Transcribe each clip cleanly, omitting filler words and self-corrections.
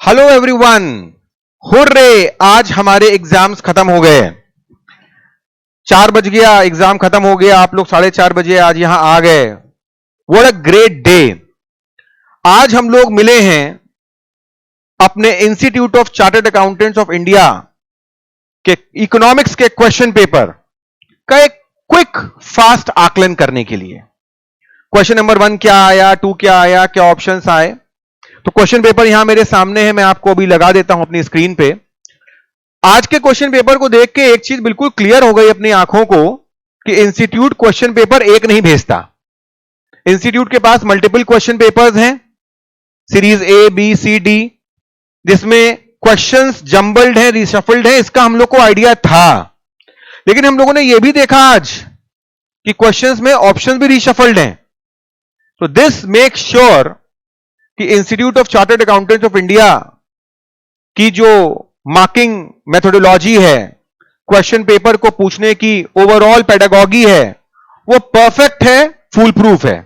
Hello everyone, hurray! आज हमारे exams खत्म हो गए। 4 बज गया, एग्जाम खत्म हो गया। आप लोग 4:30 बजे आज यहां आ गए। What a great day. आज हम लोग मिले हैं अपने institute of Chartered Accountants of India के इकोनॉमिक्स के क्वेश्चन पेपर का एक क्विक फास्ट आकलन करने के लिए। क्वेश्चन नंबर 1 क्या आया, 2 क्या आया, क्या ऑप्शंस आए। तो क्वेश्चन पेपर यहां मेरे सामने है, मैं आपको अभी लगा देता हूं अपनी स्क्रीन पे। आज के क्वेश्चन पेपर को देख के एक चीज बिल्कुल क्लियर हो गई अपनी आंखों को कि इंस्टीट्यूट क्वेश्चन पेपर एक नहीं भेजता। इंस्टीट्यूट के पास मल्टीपल क्वेश्चन पेपर्स हैं, series A B C D, जिसमें क्वेश्चंस जंबल्ड हैं, रिशफल्ड हैं। इसका हम लोग को आइडिया था, लेकिन हम लोगों ने यह भी देखा आज कि क्वेश्चंस में ऑप्शंस भी रिशफल्ड हैं। तो दिस मेक श्योर कि institute of Chartered Accountants of India की जो मार्किंग मेथोडोलॉजी है, क्वेश्चन पेपर को पूछने की ओवरऑल पेडागॉगी है, वो परफेक्ट है, फुल प्रूफ है।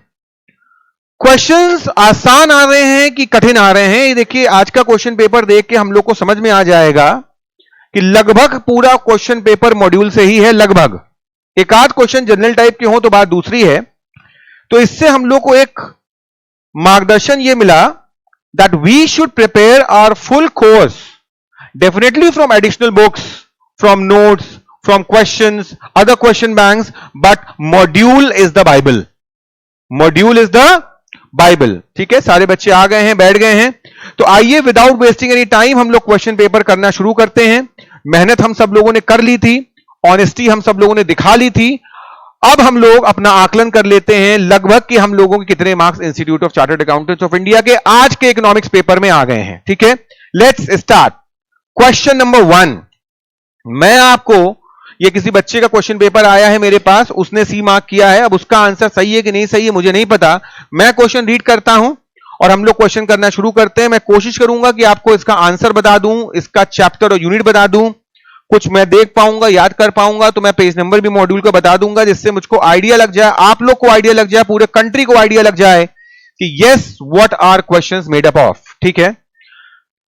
क्वेश्चंस आसान आ रहे हैं कि कठिन आ रहे हैं, ये देखिए आज का क्वेश्चन पेपर देख के हम लोग को समझ में आ जाएगा कि लगभग पूरा क्वेश्चन पेपर मॉड्यूल से ही है। लगभग एक आध क्वेश्चन जनरल टाइप के हो तो बात दूसरी है। तो इससे हम लोग को एक मार्गदर्शन ये मिला that we should prepare our full course definitely from additional books, from notes, from questions, other question banks, but module is the Bible. Module is the Bible. ठीक है, सारे बच्चे आ गए हैं, बैठ गए हैं। तो आइए विदाउट वेस्टिंग एनी टाइम हम लोग क्वेश्चन पेपर करना शुरू करते हैं। मेहनत हम सब लोगों ने कर ली थी, ऑनेस्टी हम सब लोगों ने दिखा ली थी। अब हम लोग अपना आकलन कर लेते हैं लगभग कि हम लोगों के कितने marks institute of Chartered Accountants of India के आज के इकोनॉमिक्स पेपर में आ गए हैं। ठीक है, लेट्स स्टार्ट। क्वेश्चन नंबर 1, मैं आपको, ये किसी बच्चे का क्वेश्चन पेपर आया है मेरे पास, उसने सी मार्क किया है। अब उसका आंसर सही है कि नहीं सही है मुझे नहीं पता। मैं क्वेश्चन रीड करता हूं और हम लोग क्वेश्चन करना शुरू करते हैं। मैं कोशिश करूंगा कि आपको इसका आंसर बता दूं, इसका चैप्टर और यूनिट बता दूं। कुछ मैं देख पाऊंगा, याद कर पाऊंगा तो मैं पेज नंबर भी मॉड्यूल को बता दूंगा, जिससे मुझको आइडिया लग जाए, आप लोग को आइडिया लग जाए, पूरे कंट्री को आइडिया लग जाए कि yes what are questions made up of. ठीक है,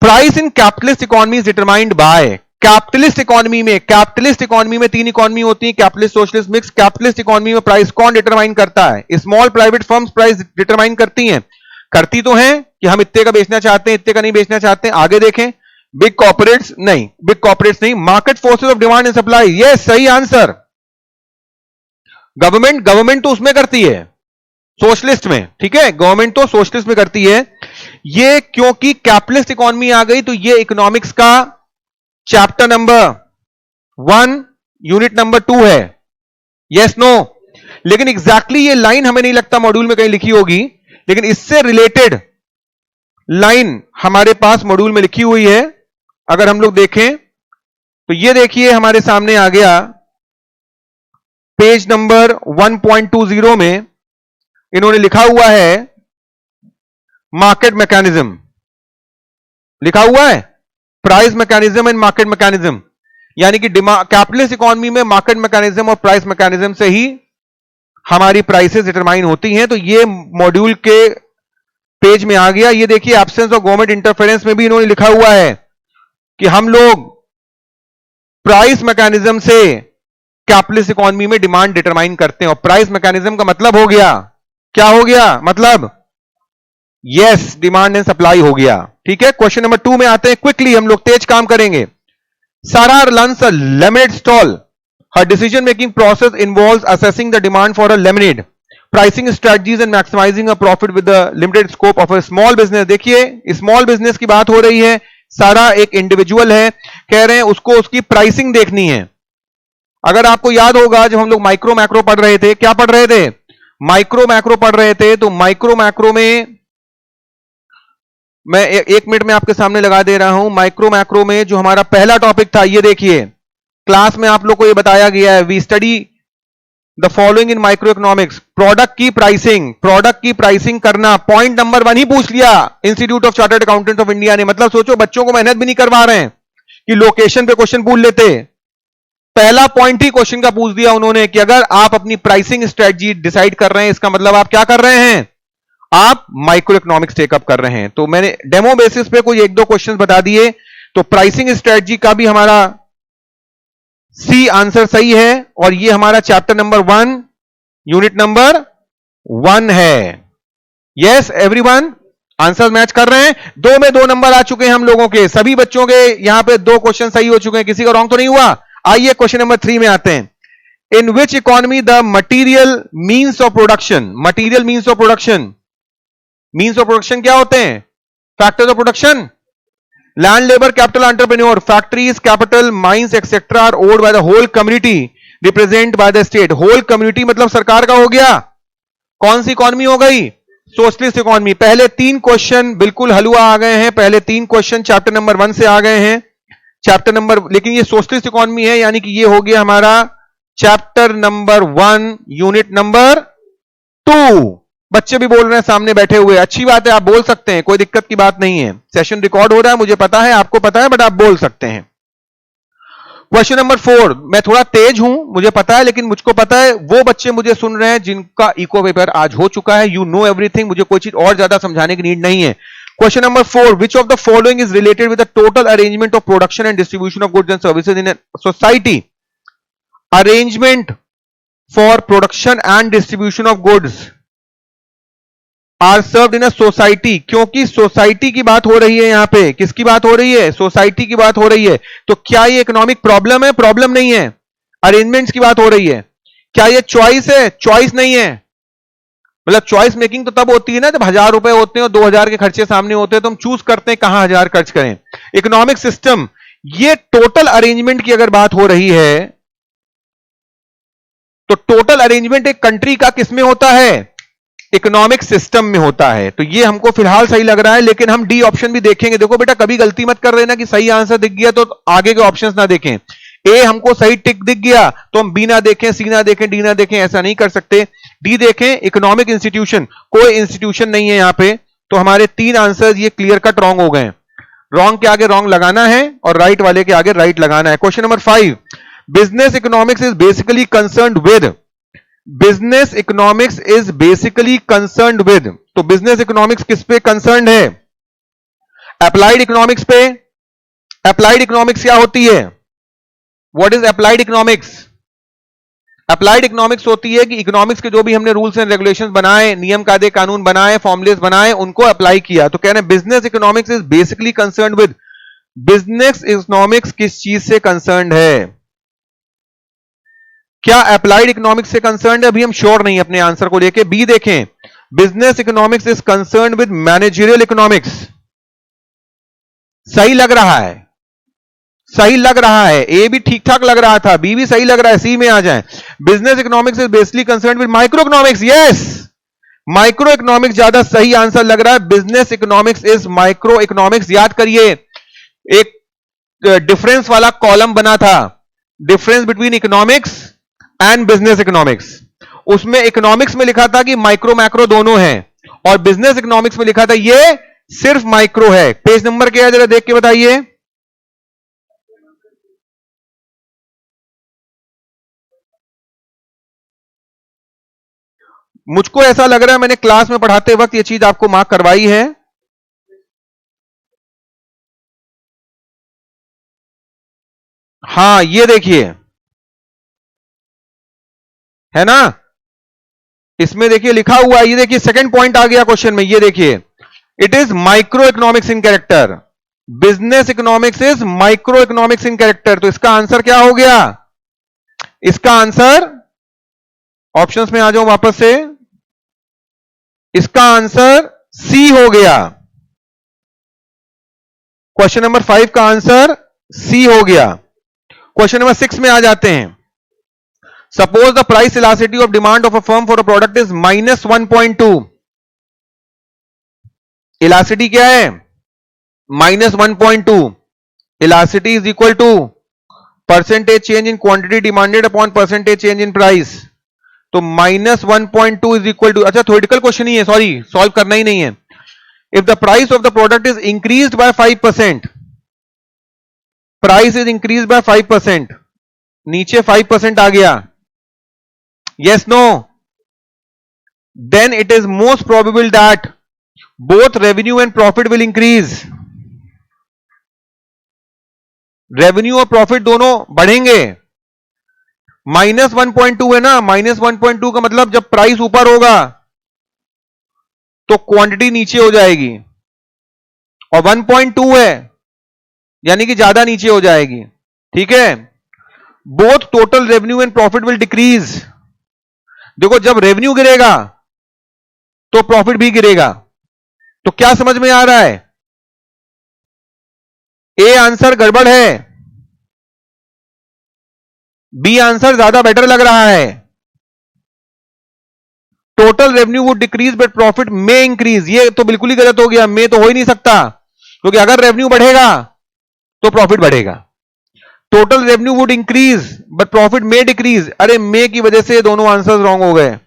price in capitalist economy is determined by. Capitalist economy में 3 इकोनॉमी होती है, capitalist, socialist, mix. Capitalist economy में प्राइस कौन डिटरमाइन करता है? Small private firms price determine करती हैं। करती तो हैं कि हम इतने का बेचना चाहते हैं, इतने का नहीं बेचना चाहते हैं। आगे देखें, बिग कॉर्पोरेट्स नहीं। Market forces of demand and supply, ये सही आंसर। गवर्नमेंट तो उसमें करती है, सोशलिस्ट में। ठीक है, गवर्नमेंट तो सोशलिस्ट में करती है। ये क्योंकि कैपिटलिस्ट इकोनॉमी आ गई तो ये इकोनॉमिक्स का चैप्टर नंबर 1 यूनिट नंबर 2 है। Yes no? लेकिन एग्जैक्टली ये लाइन हमें नहीं लगता मॉड्यूल में कहीं लिखी होगी, लेकिन इससे रिलेटेड लाइन हमारे पास मॉड्यूल में लिखी हुई है। अगर हम लोग देखें तो ये देखिए हमारे सामने आ गया पेज नंबर 1.20 में इन्होंने लिखा हुआ है मार्केट मैकेनिज्म। लिखा हुआ है price mechanism and market mechanism, यानी कि कैपिटलिस्ट इकोनॉमी में मार्केट मैकेनिज्म और प्राइस मैकेनिज्म से ही हमारी प्राइसेस डिटरमाइन होती हैं। तो ये मॉड्यूल के पेज में आ गया। ये देखिए एब्सेंस ऑफ गवर्नमेंट इंटरफेरेंस में भी इन्होंने लिखा हुआ है कि हम लोग प्राइस मैकेनिज्म से कैपिटलिस्ट इकोनॉमी में डिमांड डिटरमाइन करते हैं। और प्राइस मैकेनिज्म का मतलब हो गया, क्या हो गया? मतलब यस, डिमांड एंड सप्लाई हो गया। ठीक है, क्वेश्चन नंबर 2 में आते हैं। क्विकली हम लोग तेज काम करेंगे। Sarah runs a lemonade stall. हर decision making process involves assessing the demand for a lemonade, pricing strategies and maximising a profit with the limited scope of a small business. देखिए small business की बात हो रही है। सारा एक individual है, कह रहे हैं उसको उसकी प्राइसिंग देखनी है। अगर आपको याद होगा जब हम लोग माइक्रो मैक्रो पढ़ रहे थे, क्या पढ़ रहे थे? माइक्रो मैक्रो पढ़ रहे थे। तो माइक्रो मैक्रो में मैं 1 मिनट में आपके सामने लगा दे रहा हूं। माइक्रो मैक्रो में जो हमारा पहला टॉपिक था, ये देखिए क्लास में आप लोग को ये बताया गया है, we study the following in microeconomics. Product की प्राइसिंग करना, पॉइंट नंबर 1 ही पूछ लिया Institute of Chartered Accountants of India ने। मतलब सोचो, बच्चों को मेहनत भी नहीं करवा रहे हैं कि लोकेशन पे क्वेश्चन पूछ लेते। पहला पॉइंट ही क्वेश्चन का पूछ दिया उन्होंने कि अगर आप अपनी प्राइसिंग स्ट्रेटजी डिसाइड कर रहे हैं, इसका मतलब आप क्या कर रहे हैं? आप माइक्रो इकोनॉमिक्स टेकअप कर रहे हैं। तो मैंने डेमो बेसिस पे कोई एक दो क्वेश्चंस बता दिए। तो प्राइसिंग स्ट्रेटजी का भी हमारा सी आंसर सही है, और ये हमारा चैप्टर नंबर 1 यूनिट नंबर 1 है। यस एवरीवन, आंसर मैच कर रहे हैं। 2 में 2 नंबर आ चुके हैं हम लोगों के, सभी बच्चों के यहां पे 2 क्वेश्चन सही हो चुके हैं, किसी का रॉन्ग तो नहीं हुआ। आइए क्वेश्चन नंबर 3 में आते हैं। In which economy the material means of production, material means of production, means of production क्या होते हैं? Factors of production, land, labour, capital, entrepreneur, factories, capital, mines etcetera are owned by the whole community represent by the state. Whole community मतलब सरकार का हो गया। कौन सी economy हो गई? Socialist economy. पहले 3 क्वेश्चन बिल्कुल हलवा आ गए हैं, पहले 3 क्वेश्चन चैप्टर नंबर 1 से आ गए हैं। चैप्टर नंबर, लेकिन ये सोशलिस्ट इकोनॉमी है, यानी कि ये हो गया हमारा चैप्टर नंबर 1 यूनिट नंबर 2। बच्चे भी बोल रहे हैं सामने बैठे हुए, अच्छी बात है, आप बोल सकते हैं, कोई दिक्कत की बात नहीं है। सेशन रिकॉर्ड हो रहा है, मुझे पता है, आपको पता है, बट आप बोल सकते हैं। क्वेश्चन नंबर 4, मैं थोड़ा तेज हूं मुझे पता है, लेकिन मुझको पता है वो बच्चे मुझे सुन रहे हैं जिनका इको पेपर आज हो चुका है। यू नो एवरीथिंग, मुझे कोई चीज और ज्यादा समझाने की नीड नहीं है। Question number 4, which of the following is related with the total arrangement of production and distribution of goods and services in society? Arrangement for production and distribution of goods are served in a society, क्योंकि society की बात हो रही है यहां पे। किसकी बात हो रही है? सोसाइटी की बात हो रही है। तो क्या ये इकोनॉमिक प्रॉब्लम है? प्रॉब्लम नहीं है। अरेंजमेंट्स की बात हो रही है। क्या ये चॉइस है? चॉइस नहीं है। मतलब चॉइस मेकिंग तो तब होती है ना जब 1000 रुपए होते हैं और 2000 के खर्चे सामने होते हैं, तो हम चूज करते हैं कहां 1000 खर्च करें। इकोनॉमिक सिस्टम, ये टोटल अरेंजमेंट की अगर बात हो रही है, तो टोटल अरेंजमेंट एक कंट्री का किसमें होता है? इकोनॉमिक सिस्टम में होता है। तो ये हमको फिलहाल सही लग रहा है, लेकिन हम डी ऑप्शन भी देखेंगे। देखो बेटा, कभी गलती मत कर रहे ना कि सही आंसर दिख गया तो आगे के ऑप्शंस ना देखें। ए हमको सही टिक दिख गया तो हम बी ना देखें, सी ना देखें, डी ना देखें, ऐसा नहीं कर सकते। डी देखें, इकोनॉमिक इंस्टीट्यूशन, कोई इंस्टीट्यूशन नहीं है यहां पे। तो हमारे 3 आंसर ये क्लियर कट रॉन्ग हो गए। रॉन्ग के आगे रॉन्ग लगाना है और राइट वाले के आगे राइट लगाना है। Question number 5, business economics is basically concerned with, business economics is basically concerned with, तो बिजनेस इकोनॉमिक्स किस पे कंसर्न्ड है? अप्लाइड इकोनॉमिक्स पे। अप्लाइड इकोनॉमिक्स क्या होती है? What is applied economics? Applied economics होती है कि इकोनॉमिक्स के जो भी हमने रूल्स एंड रेगुलेशंस बनाए, नियम कायदे कानून बनाए, फॉर्मुलेस बनाए, उनको अप्लाई किया। तो कह रहे हैं business economics is basically concerned with, business economics किस चीज से कंसर्न्ड है? क्या अप्लाइड इकोनॉमिक्स से कंसर्न्ड है? अभी हम श्योर नहीं अपने आंसर को लेके। बी देखें, business economics is concerned with managerial economics. सही लग रहा है, सही लग रहा है। ए भी ठीक ठाक लग रहा था, बी भी सही लग रहा है, सी में आ जाए। Business economics is basically concerned with micro economics. Yes, micro economics ज्यादा सही आंसर लग रहा है। Business economics is micro economics. याद करिए, एक डिफरेंस वाला कॉलम बना था, difference between economics and business economics. उसमें इकोनॉमिक्स में लिखा था कि माइक्रो मैक्रो दोनों हैं, और बिजनेस इकोनॉमिक्स में लिखा था ये सिर्फ माइक्रो है। पेज नंबर क्या है जरा देख के बताइए। मुझको ऐसा लग रहा है मैंने क्लास में पढ़ाते वक्त ये चीज आपको मार्क करवाई है। हां, ये देखिए, है ना, इसमें देखिए लिखा हुआ है। ये देखिए सेकंड पॉइंट आ गया क्वेश्चन में। ये देखिए, it is micro economics in character, business economics is micro economics in character. तो इसका आंसर क्या हो गया? इसका आंसर, ऑप्शंस में आ जाओ वापस से, इसका आंसर सी हो गया। क्वेश्चन नंबर 5 का आंसर सी हो गया। क्वेश्चन नंबर 6 में आ जाते हैं। Suppose the price elasticity of demand of a firm for a product is -1.2। Elasticity क्या है? -1.2। Elasticity is equal to percentage change in quantity demanded upon percentage change in price. तो -1.2 is equal to, अच्छा theoretical question ही है, sorry, solve करना ही नहीं है। If the price of the product is increased by 5%, price is increase by 5%, नीचे 5% आ गया, yes no? then it is most probable that both revenue and profit will increase. Revenue और profit दोनों बढ़ेंगे. -1.2 है ना, -1.2 का मतलब जब प्राइस ऊपर होगा तो क्वांटिटी नीचे हो जाएगी, और 1.2 है यानी कि ज्यादा नीचे हो जाएगी. ठीक है. Both total revenue and profit will decrease. देखो जब रेवेन्यू गिरेगा तो प्रॉफिट भी गिरेगा. तो क्या समझ में आ रहा है? ए आंसर गड़बड़ है, बी आंसर ज्यादा बेटर लग रहा है. Total revenue would decrease but profit में इंक्रीज. ये तो बिल्कुल ही गलत हो गया, में तो हो ही नहीं सकता, क्योंकि अगर रेवेन्यू बढ़ेगा तो प्रॉफिट बढ़ेगा. Total revenue would increase but profit में डिक्रीज. अरे में की वजह से दोनों आंसर्स रॉन्ग हो गए.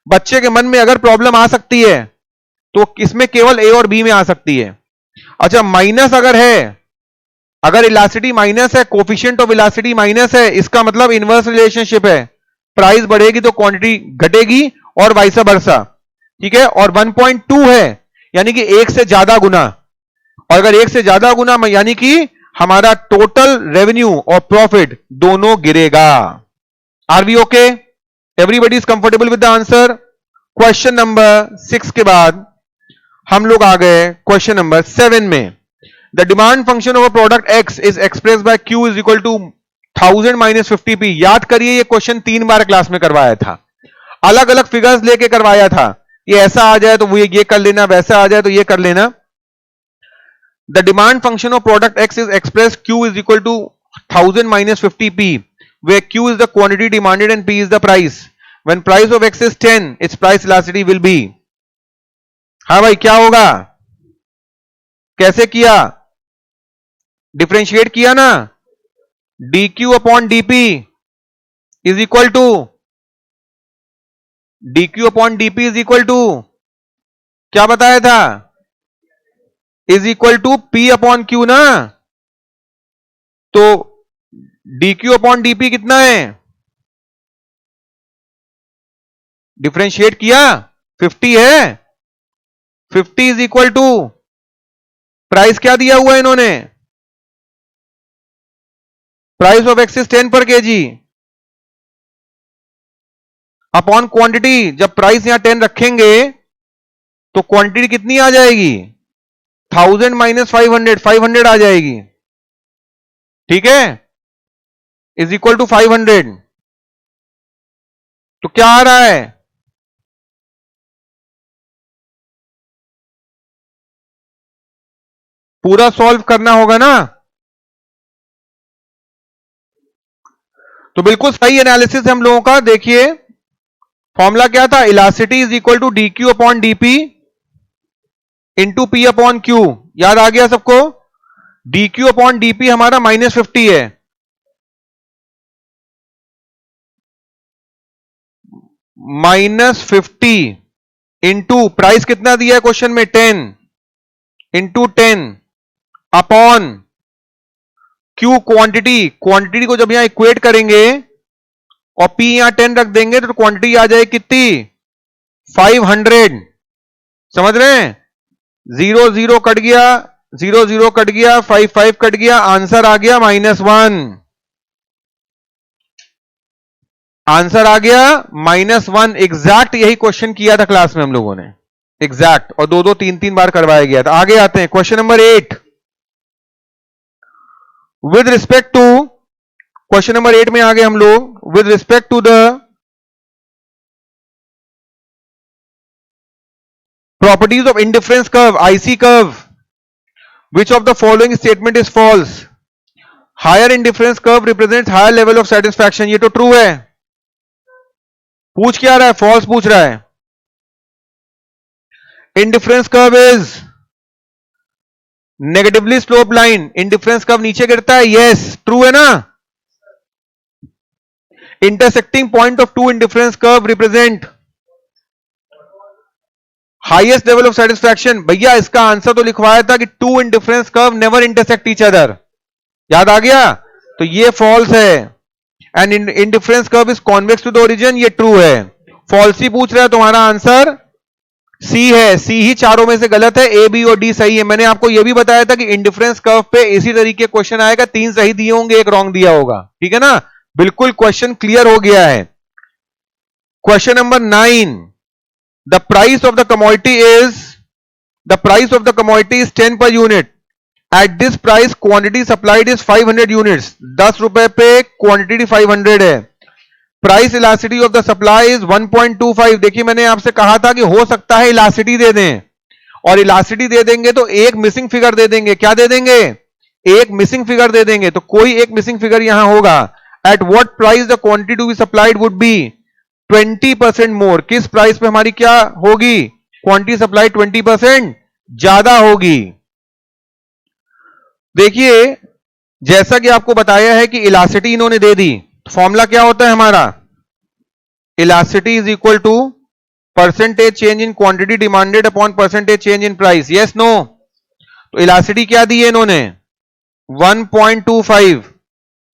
बच्चे के मन में अगर प्रॉब्लम आ सकती है तो इसमें केवल ए और बी में आ सकती है. अच्छा, माइनस अगर है, अगर इलास्टिसिटी माइनस है, कोफिशिएंट ऑफ इलास्टिसिटी माइनस है, इसका मतलब इनवर्स रिलेशनशिप है. प्राइस बढ़ेगी तो क्वांटिटी घटेगी और वाइस वर्सा. ठीक है. और 1.2 है यानी कि एक से ज्यादा गुना, और अगर एक से ज्यादा गुना यानी कि हमारा टोटल रेवेन्यू और प्रॉफिट दोनों गिरेगा. Are we okay? Everybody is comfortable with the answer? Question number 6 के बाद हम लोग आ गए क्वेश्चन नंबर 7 में. The demand function of a product X is express by Q is equal to 1000 minus 50p. याद करिए, ये क्वेश्चन 3 बार क्लास में करवाया था, अलग अलग फिगर्स लेके करवाया था. ये ऐसा आ जाए तो वो ये कर लेना, वैसा आ जाए तो ये कर लेना. The demand function of product X is express Q is equal to 1000 minus 50p, where q is the quantity demanded and p is the price. When price of x is 10, its price elasticity will be. हाँ भाई, क्या होगा? कैसे किया? Differentiate किया ना. dq upon dp is equal to, dq upon dp is equal to क्या बताया था? Is equal to p upon q ना. तो dq अपॉन dp कितना है? डिफरेंशिएट किया, 50 है. 50 इज इक्वल टू प्राइस क्या दिया हुआ है इन्होंने? प्राइस ऑफ एक्स इज 10 पर केजी अपॉन क्वांटिटी. जब प्राइस यहां 10 रखेंगे तो क्वांटिटी कितनी आ जाएगी? 1000 माइनस 500 आ जाएगी. ठीक है. Is equal to 500. तो क्या आ रहा है? पूरा सॉल्व करना होगा ना. तो बिल्कुल सही एनालिसिस हम लोगों का. देखिए फॉर्मूला क्या था? Elasticity is equal to D Q upon DP into P upon Q. याद आ गया सबको? डी क्यू अपॉन डीपी हमारा -50 है, -50 इंटू प्राइस कितना दिया है क्वेश्चन में? 10 into 10 upon Q quantity. Quantity को जब यहां इक्वेट करेंगे और पी यहां 10 रख देंगे तो क्वांटिटी आ जाए कितनी? 500. समझ रहे हैं? 0 0 कट गया, 0 0 कट गया, 5 5 कट गया, आंसर आ गया -1. आंसर आ गया -1. एग्जैक्ट यही क्वेश्चन किया था क्लास में हम लोगों ने, एग्जैक्ट, और 2 2 3 3 बार करवाया गया था. आगे आते हैं question number 8. With respect to, question number 8 में आगे हम लोग with respect to the properties of indifference curve, IC curve, which of the following statement is false? Higher indifference curve represents higher level of satisfaction. ये तो true है. पूछ क्या रहा है? फॉल्स पूछ रहा है. Indifference curve is negatively slope line. Indifference curve नीचे गिरता है. यस, ट्रू है ना. Intersecting point of two indifference curve represent highest level of satisfaction. भैया इसका आंसर तो लिखवाया था कि two indifference curve never intersect each other. याद आ गया? तो ये फॉल्स है. And indifference curve is convex to the origin. ये ट्रू है. फॉल्स ही पूछ रहा है, तुम्हारा आंसर सी है। सी ही चारों में से गलत है, ए बी और डी सही है। मैंने आपको यह भी बताया था कि इंडिफरेंस कर्व पे इसी तरीके क्वेश्चन आएगा, 3 सही दिए होंगे, 1 रॉन्ग दिया होगा, ठीक है ना। बिल्कुल क्वेश्चन क्लियर हो गया है। Question number 9, the price of the commodity is 10 per unit. At this price quantity supplied is 500 units. 10 रुपए पे क्वांटिटी 500 है। Price elasticity of the supply is 1.25। देखिए मैंने आपसे कहा था कि हो सकता है इलास्टिसिटी दे दें, और इलास्टिसिटी दे देंगे तो एक मिसिंग फिगर दे देंगे। क्या दे देंगे? एक मिसिंग फिगर दे देंगे। तो कोई एक मिसिंग फिगर यहां होगा। At what price the quantity to be supplied would be 20% more. किस प्राइस पे हमारी क्या होगी? क्वांटिटी सप्लाई 20% ज्यादा होगी। देखिए जैसा कि आपको बताया है कि इलास्टिसिटी इन्होंने दे दी, फॉर्मूला क्या होता है हमारा? Elasticity is equal to percentage change in quantity demanded upon percentage change in price. Yes no? तो इलास्टिसिटी क्या दी है इन्होंने? 1.25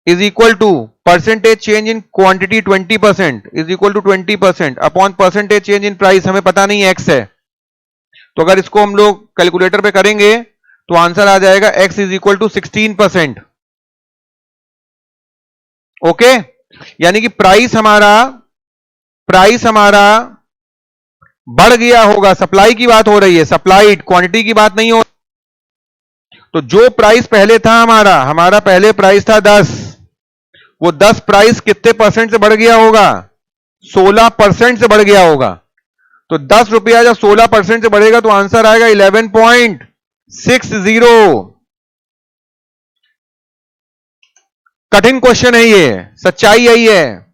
is equal to percentage change in quantity 20% is equal to 20% upon percentage change in price हमें पता नहीं x है। तो अगर इसको हम लोग कैलकुलेटर पे करेंगे तो आंसर आ जाएगा x is equal to 16%। Okay, यानी कि प्राइस हमारा बढ़ गया होगा। सप्लाई की बात हो रही है, सप्लाइड क्वांटिटी की बात नहीं हो। तो जो प्राइस पहले था हमारा पहले प्राइस था 10, वो 10 प्राइस कितने परसेंट से बढ़ गया होगा? 16% से बढ़ गया होगा। तो 10 रुपया जब 16% से बढ़ेगा तो आंसर आएगा 11.60। कठिन क्वेश्चन है ये, सच्चाई यही है,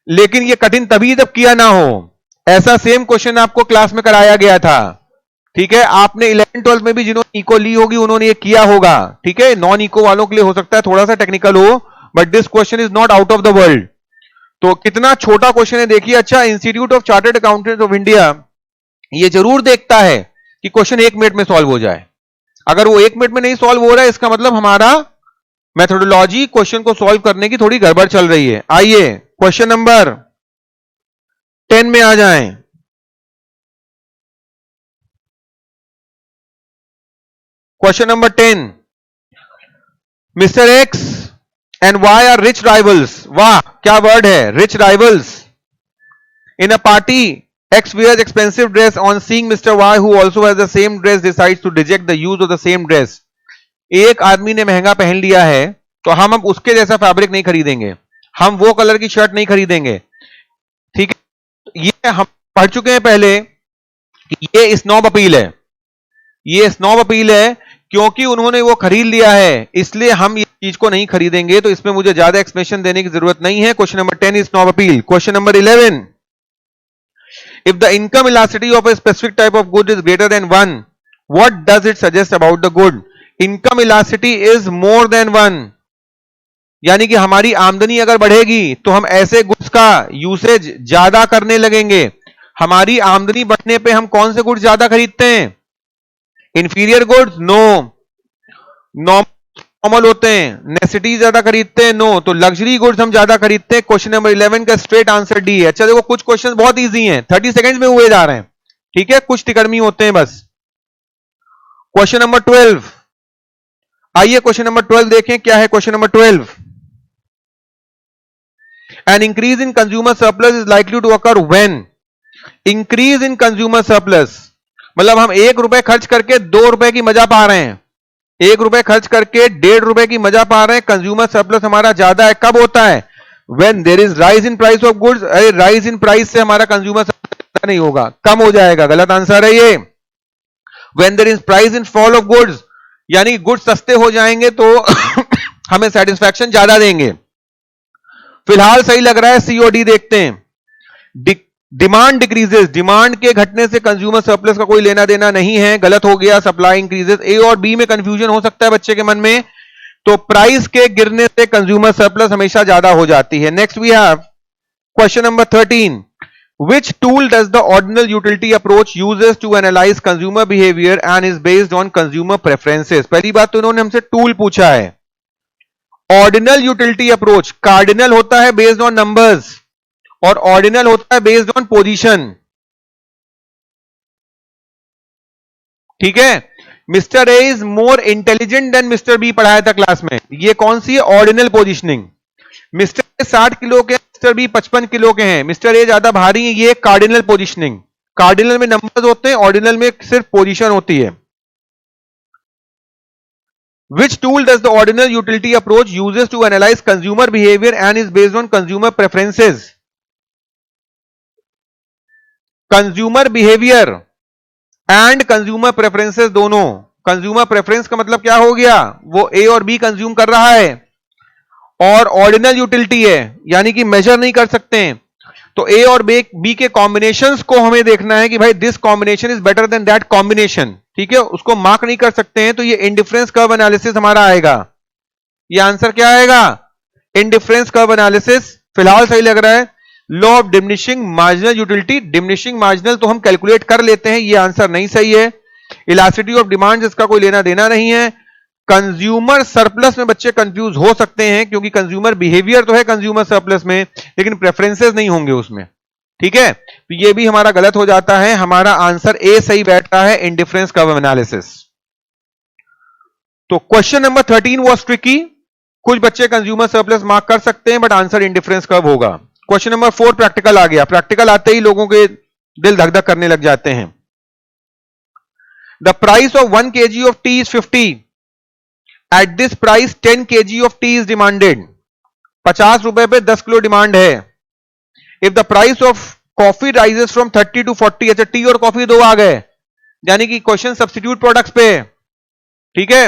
लेकिन ये कठिन तभी जब किया ना हो। ऐसा सेम क्वेश्चन आपको क्लास में कराया गया था, ठीक है। आपने 11-12 में भी जिन्होंने इको ली होगी उन्होंने ये किया होगा, ठीक है। नॉन इको वालों के लिए हो सकता है थोड़ा सा टेक्निकल हो, but this question is not out of the world. तो कितना छोटा क्वेश्चन है देखिए। अच्छा, institute of Chartered Accountants of India ये जरूर देखता है कि क्वेश्चन 1 मिनट में सॉल्व हो जाए। अगर वो 1 मिनट में नहीं सॉल्व हो रहा है, इसका मतलब हमारा मेथोडोलॉजी क्वेश्चन को सॉल्व करने की थोड़ी गड़बड़ चल रही है। आइए क्वेश्चन नंबर 10 में आ जाएं। Question number 10, mister X and Y are rich rivals. वाह क्या वर्ड है, rich rivals. In a party X wears expensive dress. On seeing Mr. Y who also has the same dress decides to reject the use of the same dress. एक आदमी ने महंगा पहन लिया है तो हम अब उसके जैसा फैब्रिक नहीं खरीदेंगे, हम वो कलर की शर्ट नहीं खरीदेंगे, ठीक है। ये हम पढ़ चुके हैं पहले कि ये स्नॉब अपील है। ये स्नॉब अपील है क्योंकि उन्होंने वो खरीद लिया है, इसलिए हम ये चीज को नहीं खरीदेंगे। तो इसमें मुझे ज्यादा एक्सप्लेनेशन देने की जरूरत नहीं है। Question number 10 is snob appeal. Question number 11, if the income elasticity of a specific type of good is greater than 1, what does it suggest about the good? Income elasticity is more than 1, यानी कि हमारी आमदनी अगर बढ़ेगी तो हम ऐसे goods का यूसेज ज्यादा करने लगेंगे। हमारी आमदनी बढ़ने पे हम कौन से गुड्स ज्यादा खरीदते हैं? Inferior goods? नो। नॉर्मल होते हैं। नेसेसिटी ज्यादा खरीदते हैं? नो। तो लग्जरी गुड्स हम ज्यादा खरीदते हैं। क्वेश्चन नंबर 11 का स्ट्रेट आंसर डी है। अच्छा देखो, कुछ क्वेश्चन बहुत इजी हैं, 30 सेकंड्स में हुए जा रहे हैं, ठीक है, कुछ तिकड़मी होते हैं बस। क्वेश्चन नंबर 12, आइए क्वेश्चन नंबर 12 देखें क्या है। Question number 12, an increase in consumer surplus is likely to occur when. Increase in consumer surplus मतलब हम 1 रुपए खर्च करके 2 रुपए की मजा पा रहे हैं, 1 रुपए खर्च करके 1.5 रुपए की मजा पा रहे हैं। कंज्यूमर सरप्लस हमारा ज्यादा है, कब होता है? When there is rise in price of goods. अरे राइज इन प्राइस से हमारा कंज्यूमर सरप्लस नहीं होगा, कम हो जाएगा, गलत आंसर है ये। When there is price in fall of goods, यानी गुड्स सस्ते हो जाएंगे तो हमें सेटिस्फैक्शन ज्यादा देंगे। फिलहाल सही लग रहा है, सी और डी देखते हैं। डिमांड डिक्रीजेस, डिमांड के घटने से कंज्यूमर सरप्लस का कोई लेना देना नहीं है, गलत हो गया। सप्लाई इंक्रीजेस, ए और बी में कंफ्यूजन हो सकता है बच्चे के मन में। तो प्राइस के गिरने से कंज्यूमर सरप्लस हमेशा ज्यादा हो जाती है। Next we have question number 13, which tool does the ordinal utility approach uses to analyze consumer behavior and is based on consumer preferences। पहली बात तो इन्होंने हमसे टूल पूछा है। ऑर्डिनल यूटिलिटी अप्रोच, कार्डिनल होता है बेस्ड ऑन नंबर्स, और ऑर्डिनल होता है बेस्ड ऑन पोजीशन। ठीक है, mister A is more intelligent than mister B पढ़ाया था क्लास में, ये कौन सी है? Ordinal positioning. Mister A 60 kilo के, मिस्टर बी 55 किलो के हैं, मिस्टर ए ज्यादा भारी है, ये कार्डिनल पोजीशनिंग। कार्डिनल में नंबर्स होते हैं, ऑर्डिनल में सिर्फ पोजीशन होती है। Which tool does the ordinal utility approach uses to analyze consumer behavior and is based on consumer preferences? Consumer behavior and consumer preferences दोनों। कंज्यूमर प्रेफरेंस का मतलब क्या हो गया? वो ए और बी कंज्यूम कर रहा है, और ऑर्डिनल यूटिलिटी है यानी कि मेजर नहीं कर सकते हैं, तो ए और बी के कॉम्बिनेशंस को हमें देखना है कि भाई this combination is better than that combination. ठीक है, उसको मार्क नहीं कर सकते हैं, तो ये इंडिफरेंस कर्व एनालिसिस हमारा आएगा। ये आंसर क्या आएगा? Indifference curve analysis. फिलहाल सही लग रहा है। Law of diminishing marginal utility, diminishing marginal तो हम कैलकुलेट कर लेते हैं, ये आंसर नहीं सही है। इलास्टिसिटी ऑफ डिमांड, इसका कोई लेना देना नहीं है। कंज्यूमर सरप्लस में बच्चे कंफ्यूज हो सकते हैं, क्योंकि कंज्यूमर बिहेवियर तो है कंज्यूमर सरप्लस में, लेकिन प्रेफरेंसेस नहीं होंगे उसमें। ठीक है, तो ये भी हमारा गलत हो जाता है। हमारा आंसर ए सही बैठ रहा है, इंडिफरेंस कर्व एनालिसिस। तो क्वेश्चन नंबर 13 वाज ट्रिकी। कुछ बच्चे कंज्यूमर सरप्लस मार्क कर सकते हैं, बट आंसर इंडिफरेंस कर्व होगा। क्वेश्चन नंबर 4 प्रैक्टिकल आ गया। प्रैक्टिकल आते ही लोगों के दिल धक धक करने लग जाते हैं। The price of 1 kg of T is 50। At this price 10 kg of T is demanded. 50 रुपए पे 10 किलो डिमांड है। If the price of coffee rises from 30 to 40, अच्छा टी और कॉफी दो आ गए, यानी कि क्वेश्चन सब्स्टिट्यूट प्रोडक्ट्स पे। ठीक है,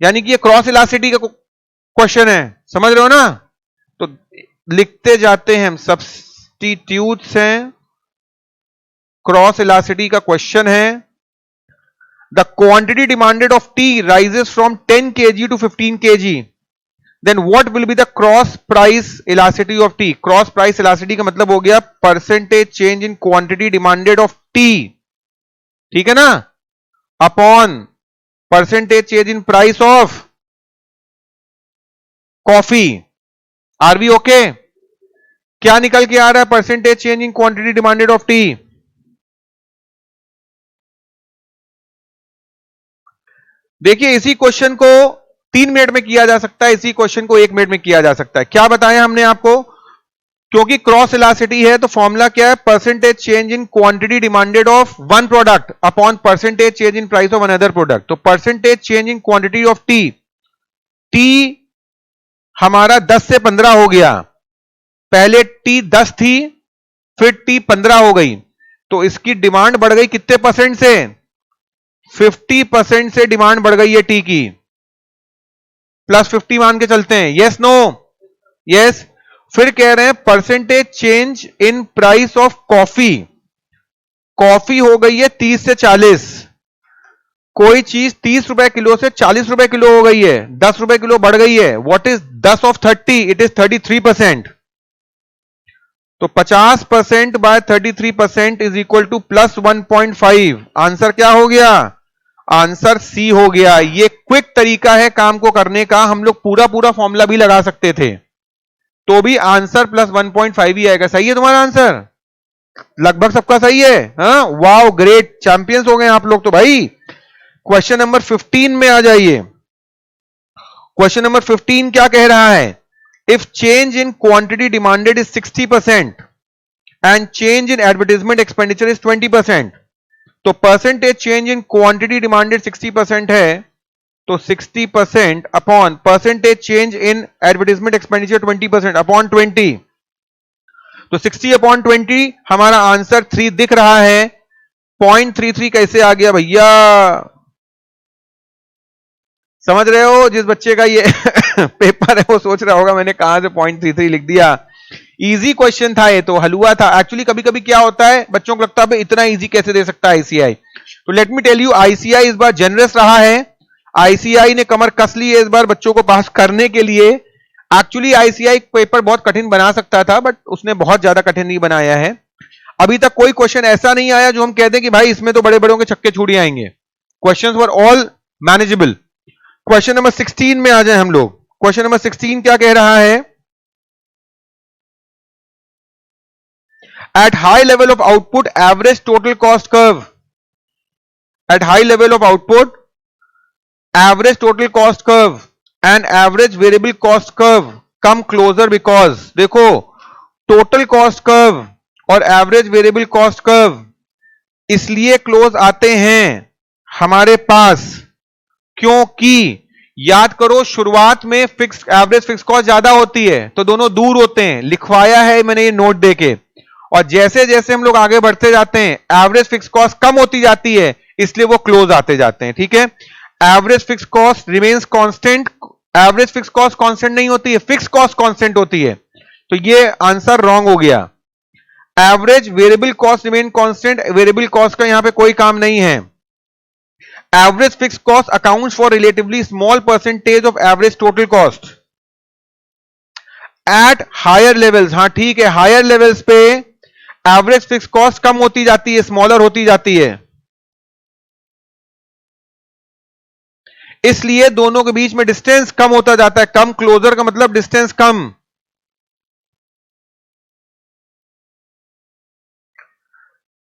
यानी कि ये क्रॉस इलास्टिसिटी का क्वेश्चन है, समझ रहे हो ना? तो लिखते जाते हैं हम, सब्स्टिट्यूट्स हैं, क्रॉस इलास्टिसिटी का क्वेश्चन है। The quantity demanded of T rises from 10 kg to 15 kg, then what will be the cross price elasticity of tea? Cross price elasticity का मतलब हो गया percentage change in quantity demanded of tea, ठीक है ना, upon percentage change in price of coffee. Are we okay? क्या निकल के आ रहा है percentage change in quantity demanded of tea? देखिए, इसी क्वेश्चन को 3 मिनट में किया जा सकता है, इसी क्वेश्चन को 1 मिनट में किया जा सकता है। क्या बताया हमने आपको? क्योंकि क्रॉस इलास्टिसिटी है तो फॉर्मूला क्या है? Percentage change in quantity demanded of one product upon percentage change in price of another product. तो percentage change in quantity of T, T हमारा 10 से 15 हो गया। पहले टी 10 थी, फिर टी 15 हो गई, तो इसकी डिमांड बढ़ गई कितने परसेंट से? 50% से डिमांड बढ़ गई है टी की। प्लस 50 मान के चलते हैं, यस नो? यस। फिर कह रहे हैं percentage change in price of coffee, coffee हो गई है 30 से 40। कोई चीज 30 रुपए किलो से 40 रुपए किलो हो गई है, 10 रुपए किलो बढ़ गई है। What is 10 of 30? It is 33%। तो 50% by 33% is equal to plus 1.5। Answer क्या हो गया? आंसर सी हो गया। ये क्विक तरीका है काम को करने का, हम लोग पूरा पूरा फॉर्मूला भी लगा सकते थे, तो भी आंसर प्लस 1.5 ही आएगा। सही है तुम्हारा आंसर? लगभग सबका सही है। हाँ, वाओ, ग्रेट, चैंपियंस हो गए आप लोग तो भाई। क्वेश्चन नंबर 15 में आ जाइए। क्वेश्चन नंबर 15 क्या कह रहा है? If change in quantity demanded is 60% and change in advertisement expenditure is 20%, तो percentage change in quantity demanded 60% है, तो 60% अपॉन परसेंटेज चेंज इन एडवर्टाइजमेंट एक्सपेंडिचर 20% अपॉन 20, तो 60 अपॉन 20 हमारा आंसर 3 दिख रहा है। 0.33 कैसे आ गया भैया? समझ रहे हो? जिस बच्चे का ये पेपर है वो सोच रहा होगा मैंने कहां से 0.33 लिख दिया। इजी क्वेश्चन था ये, तो हलवा था एक्चुअली। कभी कभी क्या होता है, बच्चों को लगता है इतना इजी कैसे दे सकता है आईसीआई। तो let me tell you, ICI इस बार जनरस रहा है। आईसीआई ने कमर कस ली है इस बार बच्चों को पास करने के लिए। एक्चुअली आईसीआई पेपर बहुत कठिन बना सकता था, बट उसने बहुत ज्यादा कठिन नहीं बनाया है। अभी तक कोई क्वेश्चन ऐसा नहीं आया जो हम कहते हैं कि भाई इसमें तो बड़े बड़ों के छक्के छुड़ी आएंगे। Questions were all manageable. Question number 16 में आ जाए हम लोग। क्वेश्चन नंबर 16 क्या कह रहा है? At high level of output, average total cost curve. At high level of output, average total cost curve and average variable cost curve come closer because देखो total cost curve और average variable cost curve इसलिए close आते हैं हमारे पास क्योंकि याद करो शुरुआत में फिक्स एवरेज फिक्स कॉस्ट ज्यादा होती है तो दोनों दूर होते हैं, लिखवाया है मैंने ये नोट देके। और जैसे जैसे हम लोग आगे बढ़ते जाते हैं एवरेज फिक्स कॉस्ट कम होती जाती है इसलिए वो क्लोज आते जाते हैं। ठीक है, average fix cost remains constant, average fix cost constant नहीं होती है, फिक्स कॉस्ट कांस्टेंट होती है, तो ये आंसर रॉन्ग हो गया। Average variable cost remain constant, variable cost का यहां पे कोई काम नहीं है। Average fix cost accounts for relatively small percentage of average total cost at higher levels. हां ठीक है, हायर लेवल्स पे एवरेज फिक्स कॉस्ट कम होती जाती है, स्मॉलर होती जाती है, इसलिए दोनों के बीच में डिस्टेंस कम होता जाता है। कम क्लोजर का मतलब डिस्टेंस कम।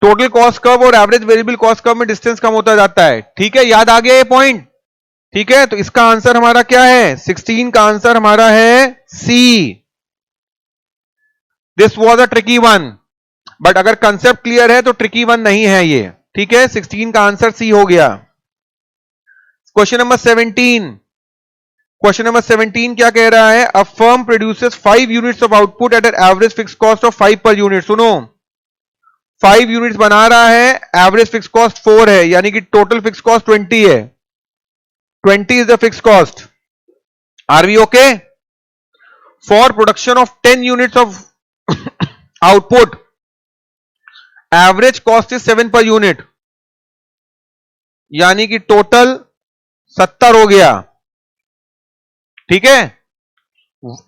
टोटल कॉस्ट कर्व और एवरेज वेरिएबल कॉस्ट कर्व में डिस्टेंस कम होता जाता है। ठीक है, याद आ गया ये पॉइंट। ठीक है, तो इसका आंसर हमारा क्या है, 16 का आंसर हमारा है C. This was a tricky one, but अगर कंसेप्ट क्लियर है तो ट्रिकी वन नहीं है ये। ठीक है, 16 का आंसर सी हो गया। क्वेश्चन नंबर 17, क्वेश्चन नंबर 17 क्या कह रहा है, a firm produces 5 units of output at an average fix cost of 5 per unit. सुनो, 5 यूनिट्स बना रहा है, एवरेज फिक्स कॉस्ट 4 है, यानी कि टोटल फिक्स कॉस्ट 20 है। 20 is the fix cost. Are we okay? For production of 10 units of output average cost is 7 per unit, यानी कि टोटल 70 हो गया। ठीक है,